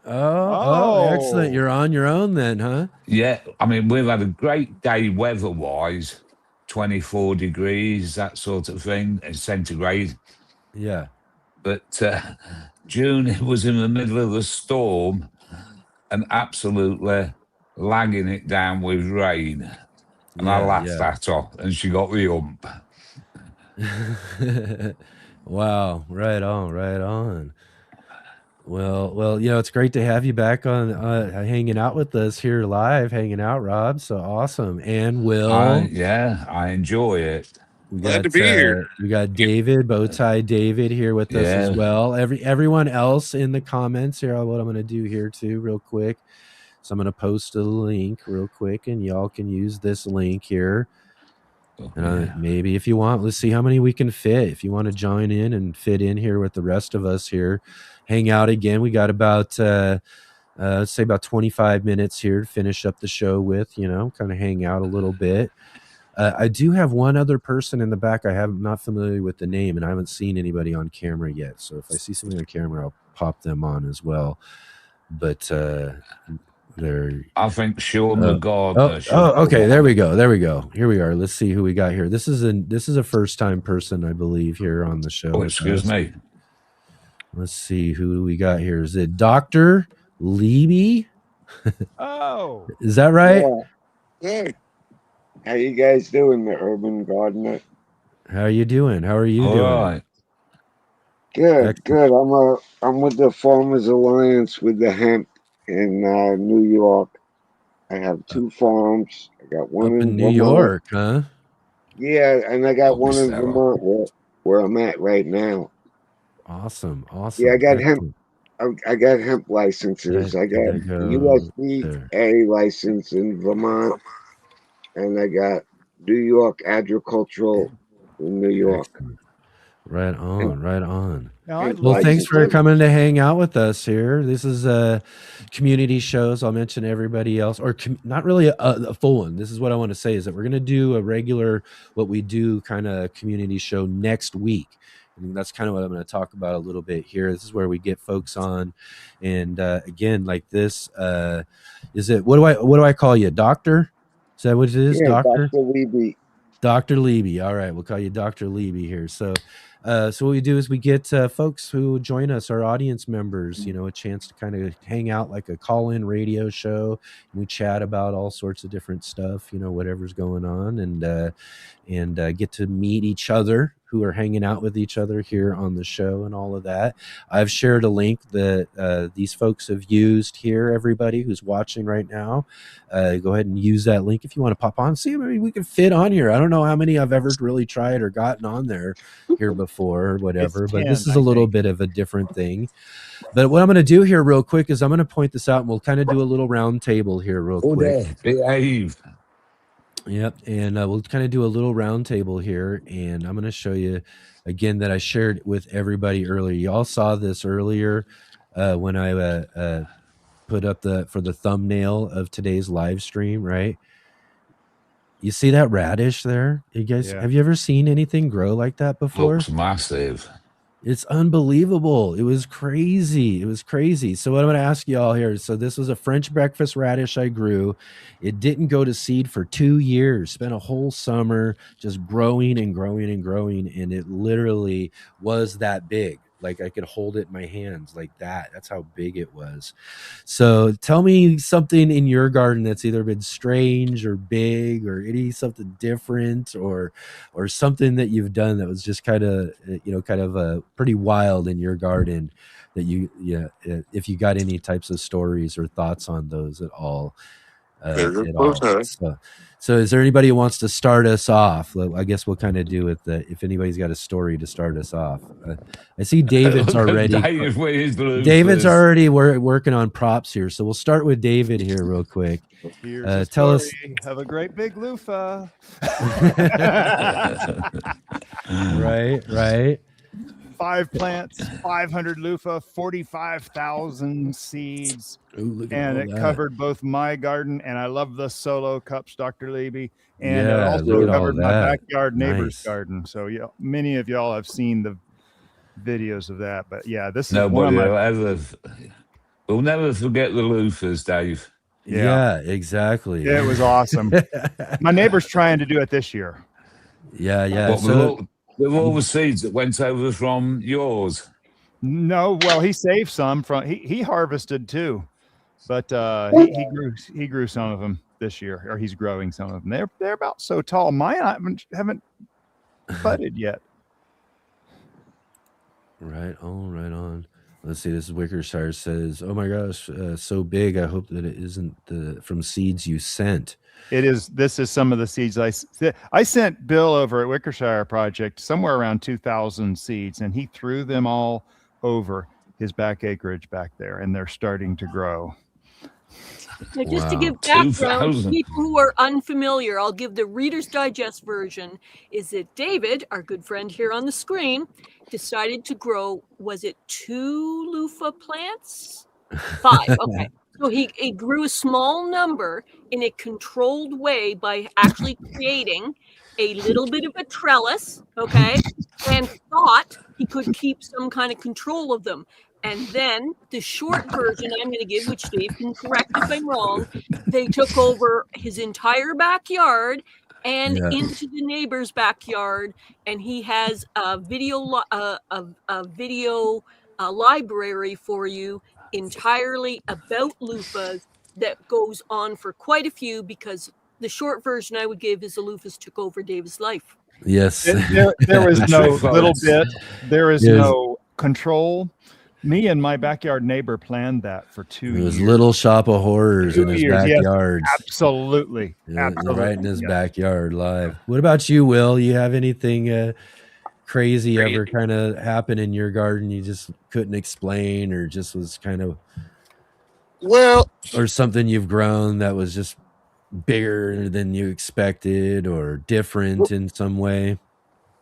Oh, excellent. You're on your own then, huh? Yeah. I mean, we've had a great day weather-wise, 24 degrees, that sort of thing, centigrade. Yeah. But June was in the middle of the storm and absolutely lagging it down with rain. And I laughed at her, and she got the hump. Wow. Right on. Well, you know, it's great to have you back on hanging out with us here live, hanging out, Rob. So awesome. And Will. I enjoy it. Glad to be here. We got David, Bowtie David here with us as well. Everyone else in the comments here, what I'm going to do here too, real quick. So I'm going to post a link real quick and y'all can use this link here. Maybe if you want, let's see how many we can fit. If you want to join in and fit in here with the rest of us here, hang out again. We got about, let's say about 25 minutes here to finish up the show with, you know, kind of hang out a little bit. I do have one other person in the back. I'm not familiar with the name and I haven't seen anybody on camera yet. So if I see somebody on camera, I'll pop them on as well. But, I think Sean the God. Okay. There we go. Here we are. Let's see who we got here. This is a first time person, I believe, here on the show. Oh, excuse me. Let's see who we got here. Is it Dr. Leby? Oh, Is that right? Yeah. How you guys doing, the Urban Gardener? How are you doing? How are you All doing? right. Good, good. I'm with the Farmers Alliance with the hemp in New York. I have 2 farms. I got one Up in New Vermont. York, huh? Yeah, and I got one in Sarah. Vermont where I'm at right now. Awesome, awesome. Yeah, I got hemp. Excellent. I got hemp licenses. I got Did I go USDA license in Vermont, and I got New York agricultural in New York. Excellent. Right on, right on. now I'd Well, like thanks to for too. coming to hang out with us here. This is community shows. I'll mention everybody else, or not really a full one. This is what I want to say is that we're going to do a regular, what we do kind of community show next week. And that's kind of what I'm going to talk about a little bit here. This is where we get folks on. And again, like this, is it, what do I call you? Doctor? Is that what it is? Yeah, Doctor? Dr. Leby. Dr. Leby. All right. We'll call you Dr. Leby here. So what we do is we get folks who join us, our audience members, you know, a chance to kind of hang out like a call-in radio show. And we chat about all sorts of different stuff, you know, whatever's going on, and get to meet each other who are hanging out with each other here on the show and all of that. I've shared a link that these folks have used here. Everybody who's watching right now, go ahead and use that link if you want to pop on. See, maybe we can fit on here. I don't know how many I've ever really tried or gotten on there here before or whatever, It's but 10, this is I a little think. bit of a different thing. But what I'm going to do here real quick is I'm going to point this out, and we'll kind of do a little round table here real Oh, quick. there. Behave. Yep, and we'll kind of do a little round table here, and I'm going to show you again that I shared with everybody earlier. Y'all saw this earlier when I put up for the thumbnail of today's live stream, right? You see that radish there? You guys, Yeah. have you ever seen anything grow like that before? Looks massive. It's unbelievable. It was crazy. It was crazy. So what I'm going to ask you all here. So this was a French breakfast radish I grew. It didn't go to seed for 2 years. Spent a whole summer just growing and growing and growing. And it literally was that big. Like I could hold it in my hands like that. That's how big it was. So tell me something in your garden that's either been strange or big or something different or something that you've done that was just kind of pretty wild in your garden that if you got any types of stories or thoughts on those at all. So is there anybody who wants to start us off? I guess we'll kind of do with if anybody's got a story to start us off. I see David's already. David's already working on props here, so we'll start with David here real quick. Tell us. Have a great big loofah. Right. 5 plants, 500 loofah, 45,000 seeds. Ooh, and it covered both my garden, and I love the solo cups, Dr. Leby, and Yeah, it look also at all covered my that. backyard neighbor's Nice. garden. So yeah, many of y'all have seen the videos of that. But yeah, this is one of Nobody my. will ever. We'll never forget the loofahs, Dave. Yeah, exactly. It was awesome. My neighbor's trying to do it this year. Yeah. What, with all the seeds that went over from yours. No, well, he saved some from he harvested too, but he grew some of them this year, or he's growing some of them. They're about so tall. Mine haven't budded yet. Right on. Let's see. This is Wickershire says, "Oh my gosh, so big. I hope that it isn't from seeds you sent." It is. This is some of the seeds I sent Bill over at Wickershire Project somewhere around 2,000 seeds, and he threw them all over his back acreage back there, and they're starting to grow. Now, just to Wow. give background, 2,000. people who are unfamiliar, I'll give the Reader's Digest version. Is that David, our good friend here on the screen, decided to grow, was it 2 loofah plants? 5, okay. So he grew a small number in a controlled way by actually creating a little bit of a trellis, okay, and thought he could keep some kind of control of them. And then the short version I'm going to give, which Dave can correct if I'm wrong, they took over his entire backyard and into the neighbor's backyard, and he has a video a library for you entirely about loofahs that goes on for quite a few, because the short version I would give is the loofahs took over Dave's life. Yes. There was The no truth little is- bit. There is Yes. no control. Me and my backyard neighbor planned that for 2 It was years. Little Shop of Horrors 2 in his years, yes, backyard. absolutely. Yeah, Absolutely. right in his yes. backyard live. What about you, Will? You have anything crazy ever kind of happen in your garden you just couldn't explain, or just was kind of, Well, or something you've grown that was just bigger than you expected or different in some way?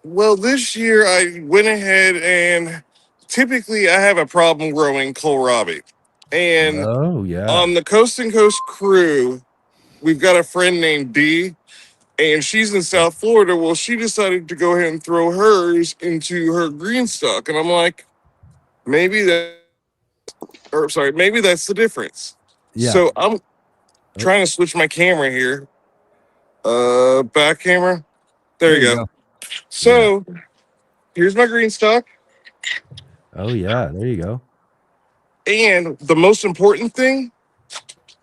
well, this year I went ahead and typically I have a problem growing kohlrabi. And Oh, yeah. on the Coast and Coast crew, we've got a friend named Dee, and she's in South Florida. Well, she decided to go ahead and throw hers into her green stock. And I'm like, maybe maybe that's the difference. Yeah. So I'm trying to switch my camera here. Back camera. There you go. So here's my green stock. Oh, yeah. There you go. And the most important thing,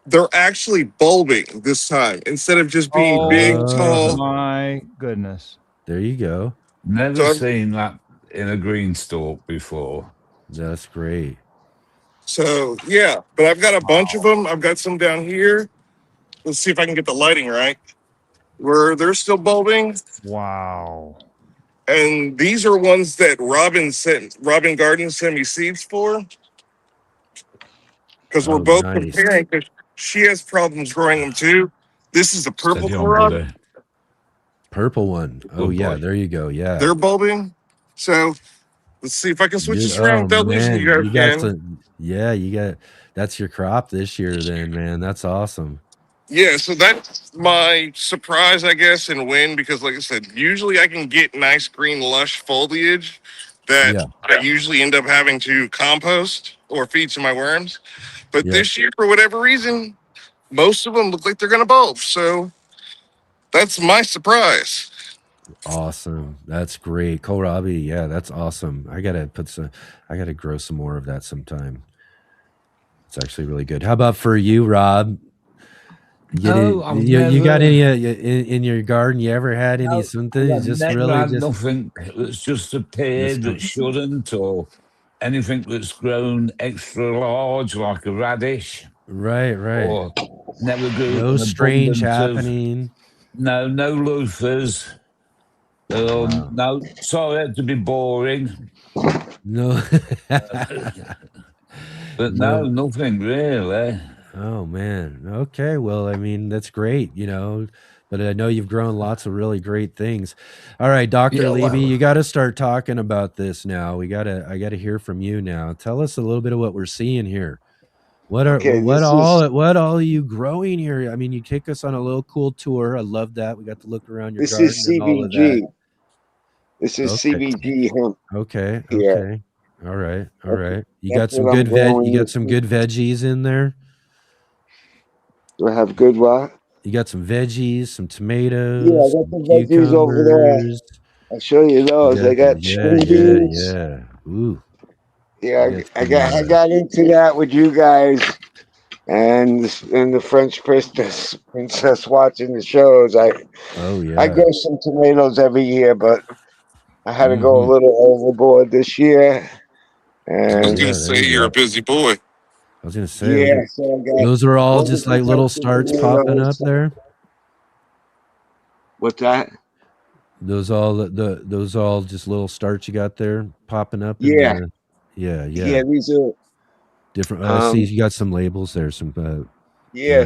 they're actually bulbing this time instead of just being big, tall. My goodness. There you go. Never seen that in a green stalk before. That's great. So yeah, but I've got a bunch of them. I've got some down here. Let's see if I can get the lighting right. Where they're still bulbing. Wow. And these are ones that Robin Garden sent me seeds for. Because we're both comparing, because she has problems growing them too. This is the purple kohlrabi. Purple one. Oh, yeah. There you go. Yeah. They're bulbing. So let's see if I can switch this around without losing you guys again. You got that's your crop this year then, man. That's awesome. Yeah, so that's my surprise, I guess, and win, because like I said, usually I can get nice green lush foliage that I usually end up having to compost or feed to my worms. But this year, for whatever reason, most of them look like they're going to bulb. So that's my surprise. Awesome. That's great. Kohlrabi. Yeah, that's awesome. I gotta grow some more of that sometime. It's actually really good. How about for you, Rob? You got any in your garden? You ever had any something? I've Just never really had just nothing that's just appeared that shouldn't, or anything that's grown extra large like a radish. Right. Or never grew No an strange abundance of- happening. no loofahs. No, sorry to be boring. No. But no, nothing really. Oh man. Okay. Well, I mean, that's great, but I know you've grown lots of really great things. All right, Dr. Levy, you got to start talking about this now. I got to hear from you now. Tell us a little bit of what we're seeing here. What all are you growing here? I mean, you take us on a little cool tour. I love that. We got to look around your garden. This is and all of CBG. that. This is CBG hemp. Okay. Yeah. All right. You got That's some what I'm good growing. you got some good veggies in there. Do I have good what? You got some veggies, some tomatoes. Yeah, I got the veggies over there. cucumbers. I'll show you those. I got string beans. Yeah. Ooh. Yeah, I got into that with you guys and the French princess watching the shows. I grow some tomatoes every year, but I had to go a little overboard this year. And I was going to say you're a busy boy. I was gonna say, yeah, so I got those are all just like little starts popping up there. What's that? Those all those all just little starts you got there popping up. Yeah. Yeah. These are different. I see you got some labels there. Some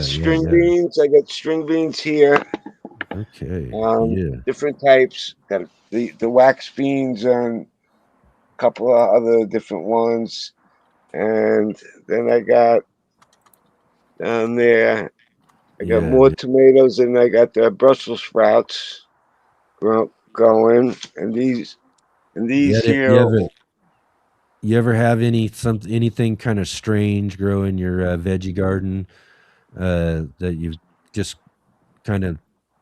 string beans. I got string beans here. Okay. Different types. Got the wax beans and a couple of other different ones. And then I got down there, I got more tomatoes, and I got the Brussels sprouts going. And these here. You ever have anything kind of strange grow in your veggie garden that you've just kind of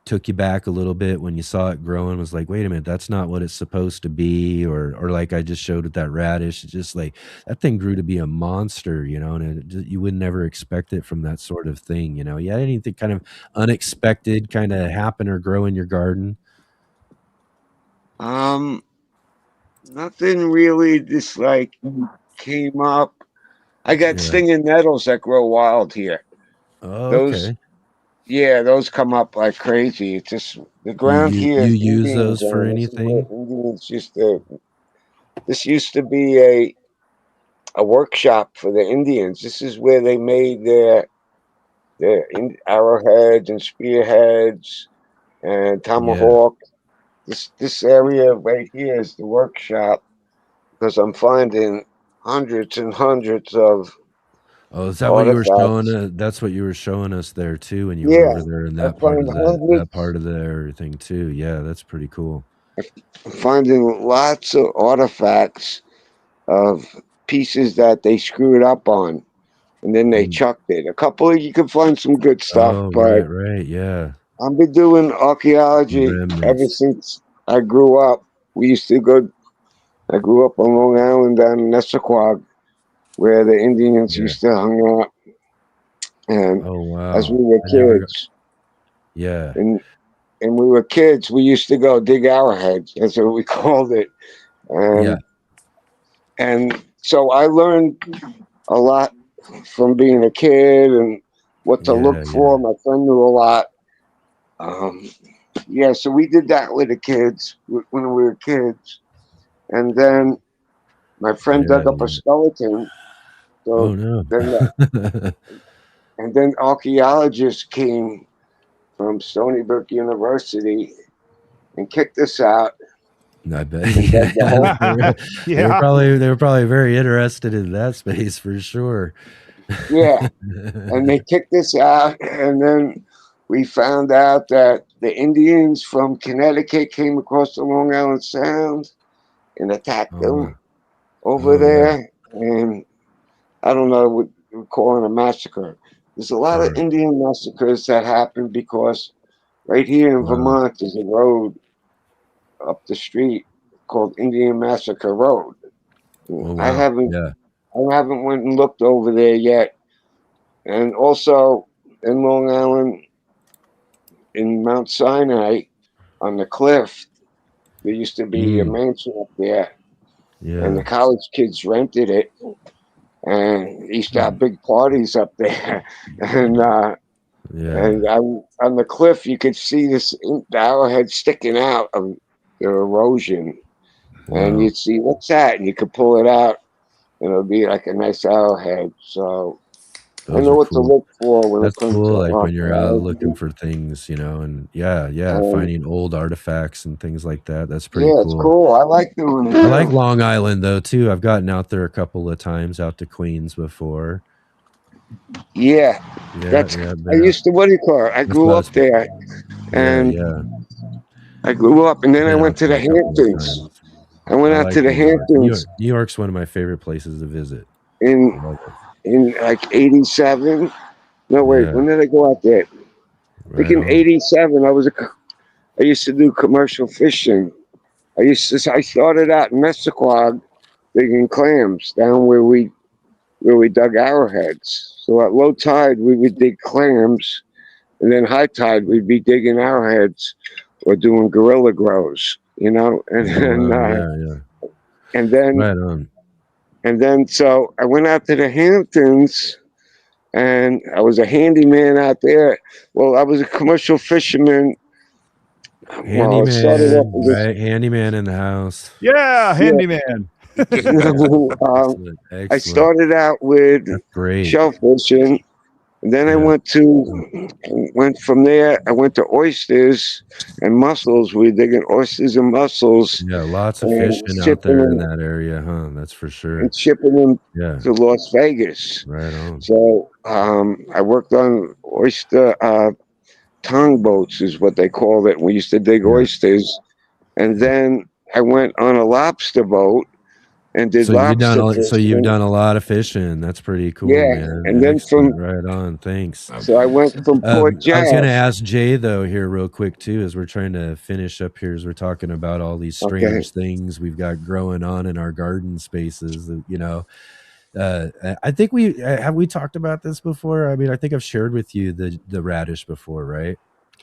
took you back a little bit when you saw it growing? Was like, wait a minute, that's not what it's supposed to be, or like I just showed with that radish, it's just like that thing grew to be a monster, you know, and you would never expect it from that sort of thing, you know. Yeah, anything kind of unexpected kind of happen or grow in your garden? Nothing really just like came up. I got stinging nettles that grow wild here. Oh, Those, okay. yeah, those come up like crazy. It's just the ground here. You is use Indians, those for and this is where anything? Indians used to. This used to be a workshop for the Indians. This is where they made their arrowheads and spearheads and tomahawk. This area right here is the workshop, because I'm finding hundreds and hundreds of Oh, is that what you were showing artifacts. us? That's what you were showing us there too when you were Yeah, over there in I that part find of that part of the everything too. Yeah, that's pretty cool. I'm finding lots of artifacts of pieces that they screwed up on, and then they chucked it. A couple you can find some good stuff, Oh, but right, yeah. I've been doing archaeology ever Remnants. since I grew up. We used to go. I grew up on Long Island down in Nessaquag, where the Indians used to hang out. And Oh, wow. as we were I never got. kids, Yeah. and we were kids, we used to go dig arrowheads. That's what we called it. And so I learned a lot from being a kid and what to look for. My friend knew a lot. Yeah, so we did that with the kids when we were kids. And then my friend dug up a skeleton. So Oh, no. and then archaeologists came from Stony Brook University and kicked us out. I bet. They were probably very interested in that space for sure. Yeah, and they kicked us out, and then we found out that the Indians from Connecticut came across the Long Island Sound and attacked them over there. And I don't know what we're calling a massacre. There's a lot of Indian massacres that happen because right here in Vermont there's a road up the street called Indian Massacre Road. I haven't went and looked over there yet. And also in Long Island, in Mount Sinai, on the cliff, there used to be a mansion up there. And the college kids rented it. And they used to have big parties up there. And on the cliff, you could see the arrowhead sticking out of the erosion. And you'd see, what's that? And you could pull it out, and it would be like a nice arrowhead. So I know what to look for when That's it comes cool, to like when you're out looking archaeology. for things, you know, and finding old artifacts and things like that. That's pretty Yeah, cool. it's cool. I like doing it. I like Long Island though too. I've gotten out there a couple of times, out to Queens before. Yeah, I used to, what do you call it? I grew up there, and I grew up, and then I went to the Hamptons. I went out to the Hamptons. New York's one of my favorite places to visit. In like 87. No, wait, when did I go out there? I think in 87, I used to do commercial fishing. I started out in Messaquag digging clams down where we dug arrowheads. So at low tide we would dig clams, and then high tide we'd be digging arrowheads or doing gorilla grows, you know. And then so I went out to the Hamptons, and I was a handyman out there. Well, I was a commercial fisherman. Handyman in the house. Yeah, handyman. I started out with shellfishing, and then I went from there. I went to oysters and mussels. We were digging oysters and mussels. Yeah, lots of fishing out there in that area, huh? That's for sure. And shipping them to Las Vegas. Right on. So I worked on oyster tongue boats, is what they called it. We used to dig oysters, and then I went on a lobster boat and did So you've lobster done fishing. a lot of fishing. That's pretty cool, Yeah, man. and then Excellent. from Right on. Thanks. so I went from Port I was Jazz. going to ask Jay though here real quick too, as we're trying to finish up here, as we're talking about all these strange things we've got growing on in our garden spaces. You know, I think we talked about this before. I mean, I think I've shared with you the radish before, right?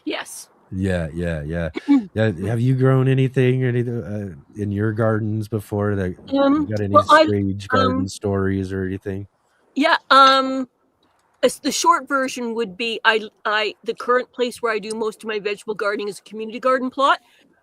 Yes. Yeah. Have you grown anything in your gardens before that you got any strange garden stories or anything? Yeah. The short version would be the current place where I do most of my vegetable gardening is a community garden plot,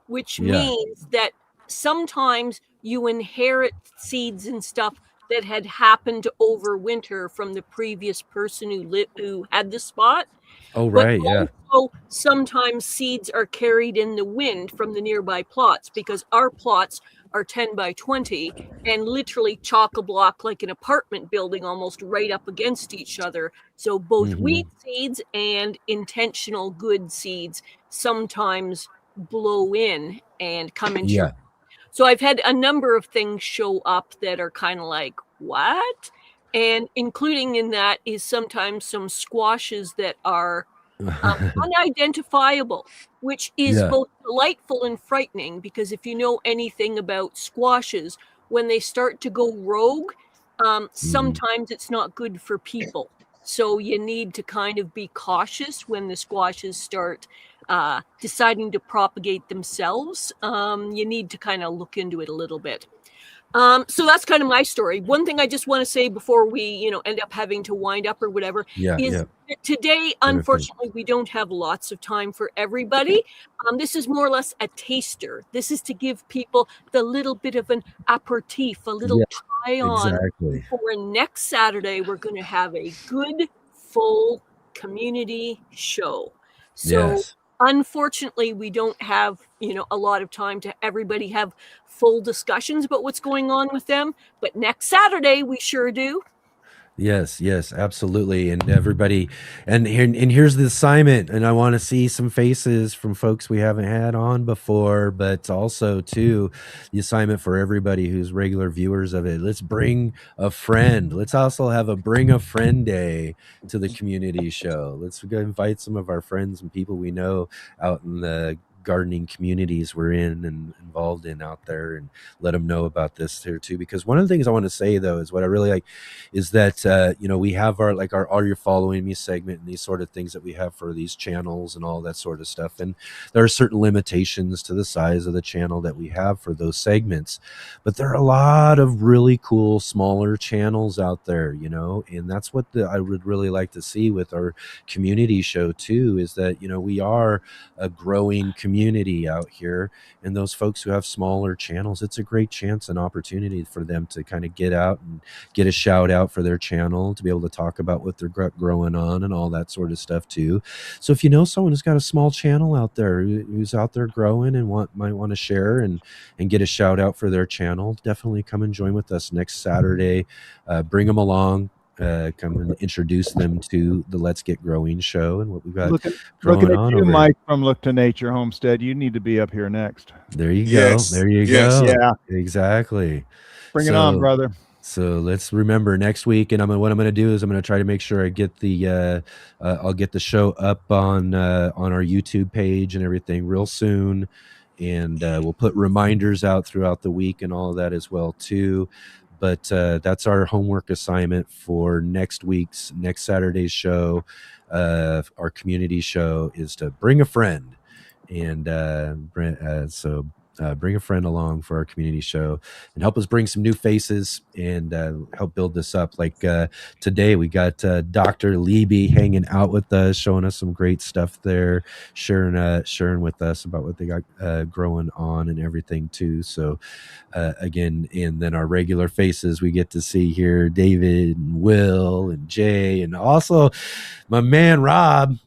which means that sometimes you inherit seeds and stuff that had happened over winter from the previous person who had the spot. Oh, right. But also, sometimes seeds are carried in the wind from the nearby plots, because our plots are 10 by 20 and literally chock-a-block like an apartment building, almost right up against each other. So both weed seeds and intentional good seeds sometimes blow in and come into your. So I've had a number of things show up that are kind of like, what? And including in that is sometimes some squashes that are unidentifiable, which is both delightful and frightening, because if you know anything about squashes, when they start to go rogue, sometimes it's not good for people. So you need to kind of be cautious when the squashes start deciding to propagate themselves. You need to kind of look into it a little bit. So that's kind of my story. One thing I just want to say before we, end up having to wind up or whatever is that today, unfortunately, we don't have lots of time for everybody. This is more or less a taster. This is to give people the little bit of an aperitif, a little try on. Exactly. For next Saturday, we're going to have a good, full community show. So unfortunately, we don't have, a lot of time to everybody have full discussions about what's going on with them. But next Saturday, we sure do. Yes, absolutely. And everybody, and here's the assignment. And I want to see some faces from folks we haven't had on before, but also too, the assignment for everybody who's regular viewers of it. Let's bring a friend. Let's also have a bring a friend day to the community show. Let's go invite some of our friends and people we know out in the gardening communities we're in and involved in out there, and let them know about this here too. Because one of the things I want to say though is what I really like is that we have our Are You Following Me segment and these sort of things that we have for these channels and all that sort of stuff, and there are certain limitations to the size of the channel that we have for those segments, but there are a lot of really cool smaller channels out there, and that's what I would really like to see with our community show too, is that we are a growing community out here, and those folks who have smaller channels, it's a great chance and opportunity for them to kind of get out and get a shout out for their channel, to be able to talk about what they're growing on and all that sort of stuff too. So if you know someone who's got a small channel out there who's out there growing and might want to share and get a shout out for their channel, definitely come and join with us next Saturday. Bring them along. Come and introduce them to the Let's Get Growing show and what we've got looking at you, Mike, from Look to Nature Homestead. You need to be up here next. There you go. There you go. Yeah, exactly. Bring it on, brother. So let's remember next week, and what I'm going to do is I'm going to try to make sure I get the I'll get the show up on our YouTube page and everything real soon, and we'll put reminders out throughout the week and all of that as well too. But that's our homework assignment for next Saturday's show. Our community show is to bring a friend, and so bring a friend along for our community show and help us bring some new faces and help build this up. Like today, we got Dr. Leiby hanging out with us, showing us some great stuff there, sharing with us about what they got growing on and everything too. So again, and then our regular faces we get to see here, David and Will and Jay, and also my man Rob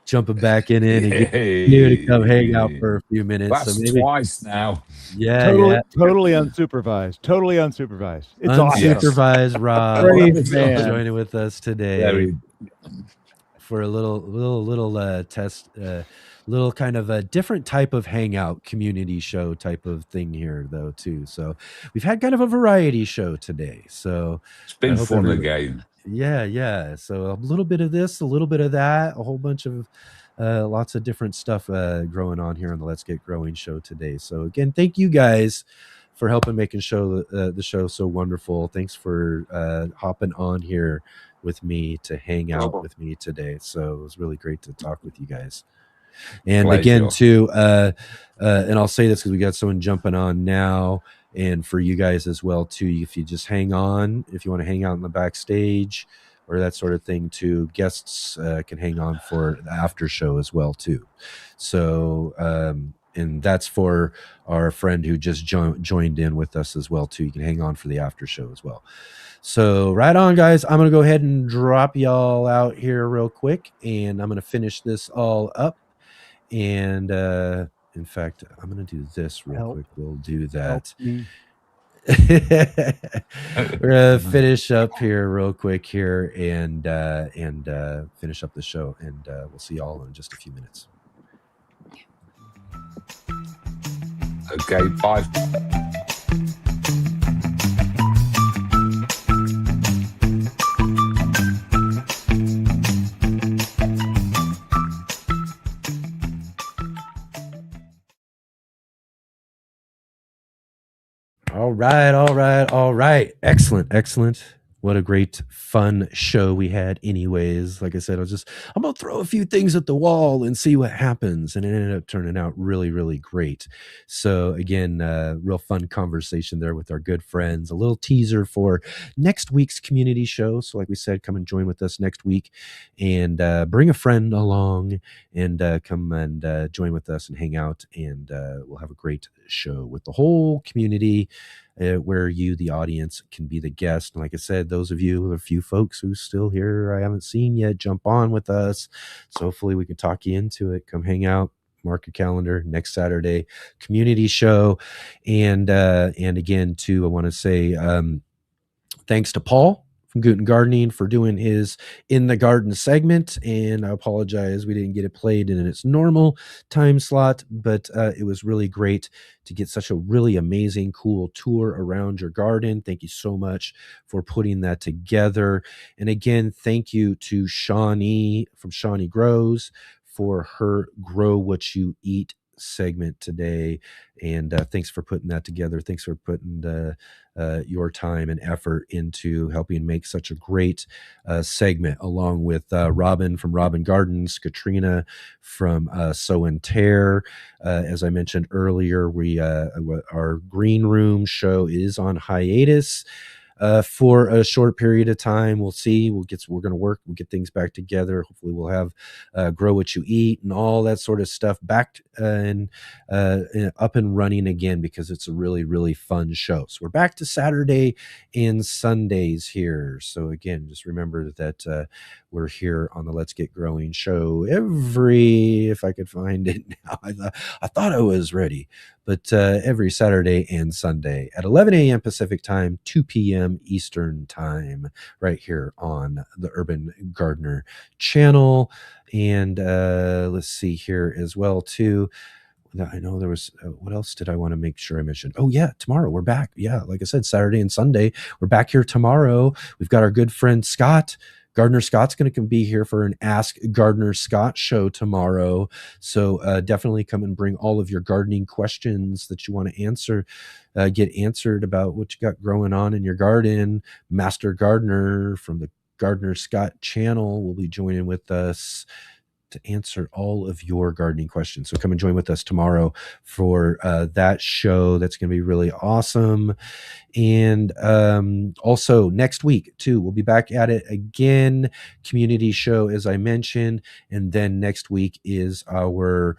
jumping back in and get you to come hang out for a few minutes. That's so maybe twice now. Totally unsupervised. Totally unsupervised. It's unsupervised. Rob Brave man. joining with us today. for a little test, little kind of a different type of hangout community show type of thing here though too. So we've had kind of a variety show today. So it's been fun again. Yeah. So a little bit of this, a little bit of that, a whole bunch of lots of different stuff growing on here on the Let's Get Growing show today. So again, thank you guys for helping making the show so wonderful. Thanks for hopping on here with me to hang out with me today. So it was really great to talk with you guys. And again, too, and I'll say this because we got someone jumping on now, and for you guys as well, too, if you just hang on, if you want to hang out in the backstage or that sort of thing, too, guests can hang on for the after show as well, too. So, and that's for our friend who just joined in with us as well, too. You can hang on for the after show as well. So right on, guys. I'm going to go ahead and drop y'all out here real quick, and I'm going to finish this all up. And in fact, I'm going to do this real quick. We'll do that. We're going to finish up here real quick here and finish up the show. And we'll see y'all in just a few minutes. Okay, bye. All right. Excellent. What a great fun show we had anyways. Like I said, I'm going to throw a few things at the wall and see what happens. And it ended up turning out really, really great. So again, real fun conversation there with our good friends, a little teaser for next week's community show. So like we said, come and join with us next week and bring a friend along and come and join with us and hang out. And we'll have a great show with the whole community. Where you, the audience, can be the guest. And like I said, those of you, a few folks who's still here I haven't seen yet, jump on with us. So hopefully we can talk you into it. Come hang out. Mark your calendar. Next Saturday, community show. And again, too, I want to say thanks to Paul from Guten Gardening for doing his In the Garden segment. And I apologize we didn't get it played in its normal time slot, but it was really great to get such a really amazing, cool tour around your garden. Thank you so much for putting that together. And again, thank you to Shawnee from Shawnee Grows for her Grow What You Eat segment today. And thanks for putting that together. Thanks for putting your time and effort into helping make such a great segment, along with Robin from Robin Gardens, Katrina from Sow and Tear. As I mentioned earlier, our Green Room show is on hiatus for a short period of time. We'll see. We're going to work. We'll get things back together. Hopefully we'll have Grow What You Eat and all that sort of stuff back and up and running again, because it's a really, really fun show. So we're back to Saturday and Sundays here. So again, just remember that we're here on the Let's Get Growing show if I could find it now. I thought I was ready, but every Saturday and Sunday at 11 a.m. Pacific time, 2 p.m. Eastern time, right here on the Urban Gardener channel. And let's see here as well, too. I know there was, what else did I want to make sure I mentioned? Oh, yeah, tomorrow we're back. Yeah, like I said, Saturday and Sunday, we're back here tomorrow. We've got our good friend Scott. Gardener Scott's going to be here for an Ask Gardener Scott show tomorrow. So definitely come and bring all of your gardening questions that you want to answer, get answered about what you got growing on in your garden. Master Gardener from the Gardener Scott channel will be joining with us to answer all of your gardening questions. So come and join with us tomorrow for that show. That's going to be really awesome. And also next week too, we'll be back at it again. Community show, as I mentioned. And then next week is our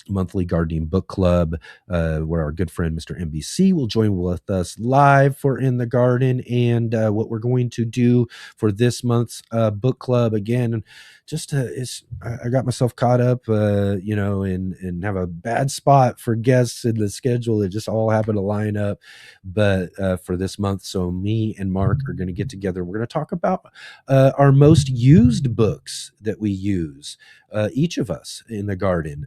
monthly gardening book club, where our good friend Mr. MBC will join with us live for In the Garden. And what we're going to do for this month's book club, again, I got myself caught up, and have a bad spot for guests in the schedule. It just all happened to line up. But for this month, so me and Mark are going to get together. We're going to talk about our most used books that we use, each of us in the garden,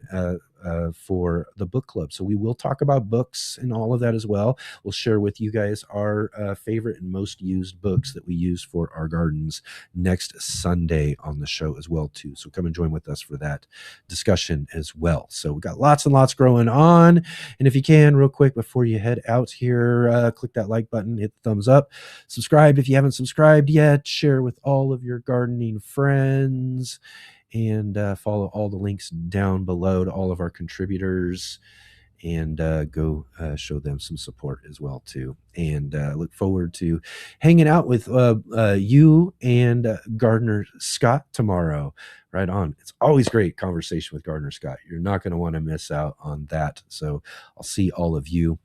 for the book club. So we will talk about books and all of that as well. We'll share with you guys our favorite and most used books that we use for our gardens next Sunday on the show as well too. So come and join with us for that discussion as well. So we got lots and lots going on. And if you can, real quick before you head out here, click that like button, hit the thumbs up, subscribe if you haven't subscribed yet, share with all of your gardening friends, and follow all the links down below to all of our contributors, and go show them some support as well too. And look forward to hanging out with you and Gardener Scott tomorrow. Right on. It's always great conversation with Gardener Scott. You're not going to want to miss out on that. So I'll see all of you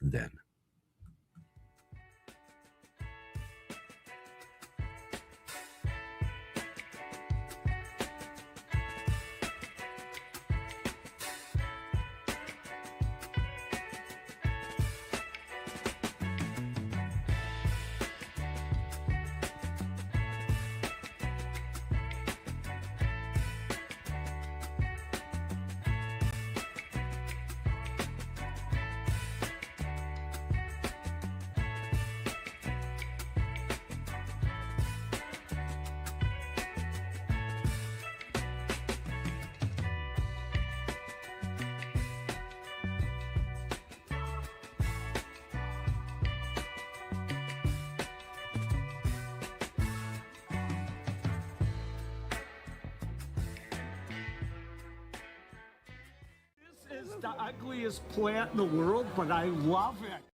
then. The ugliest plant in the world, but I love it.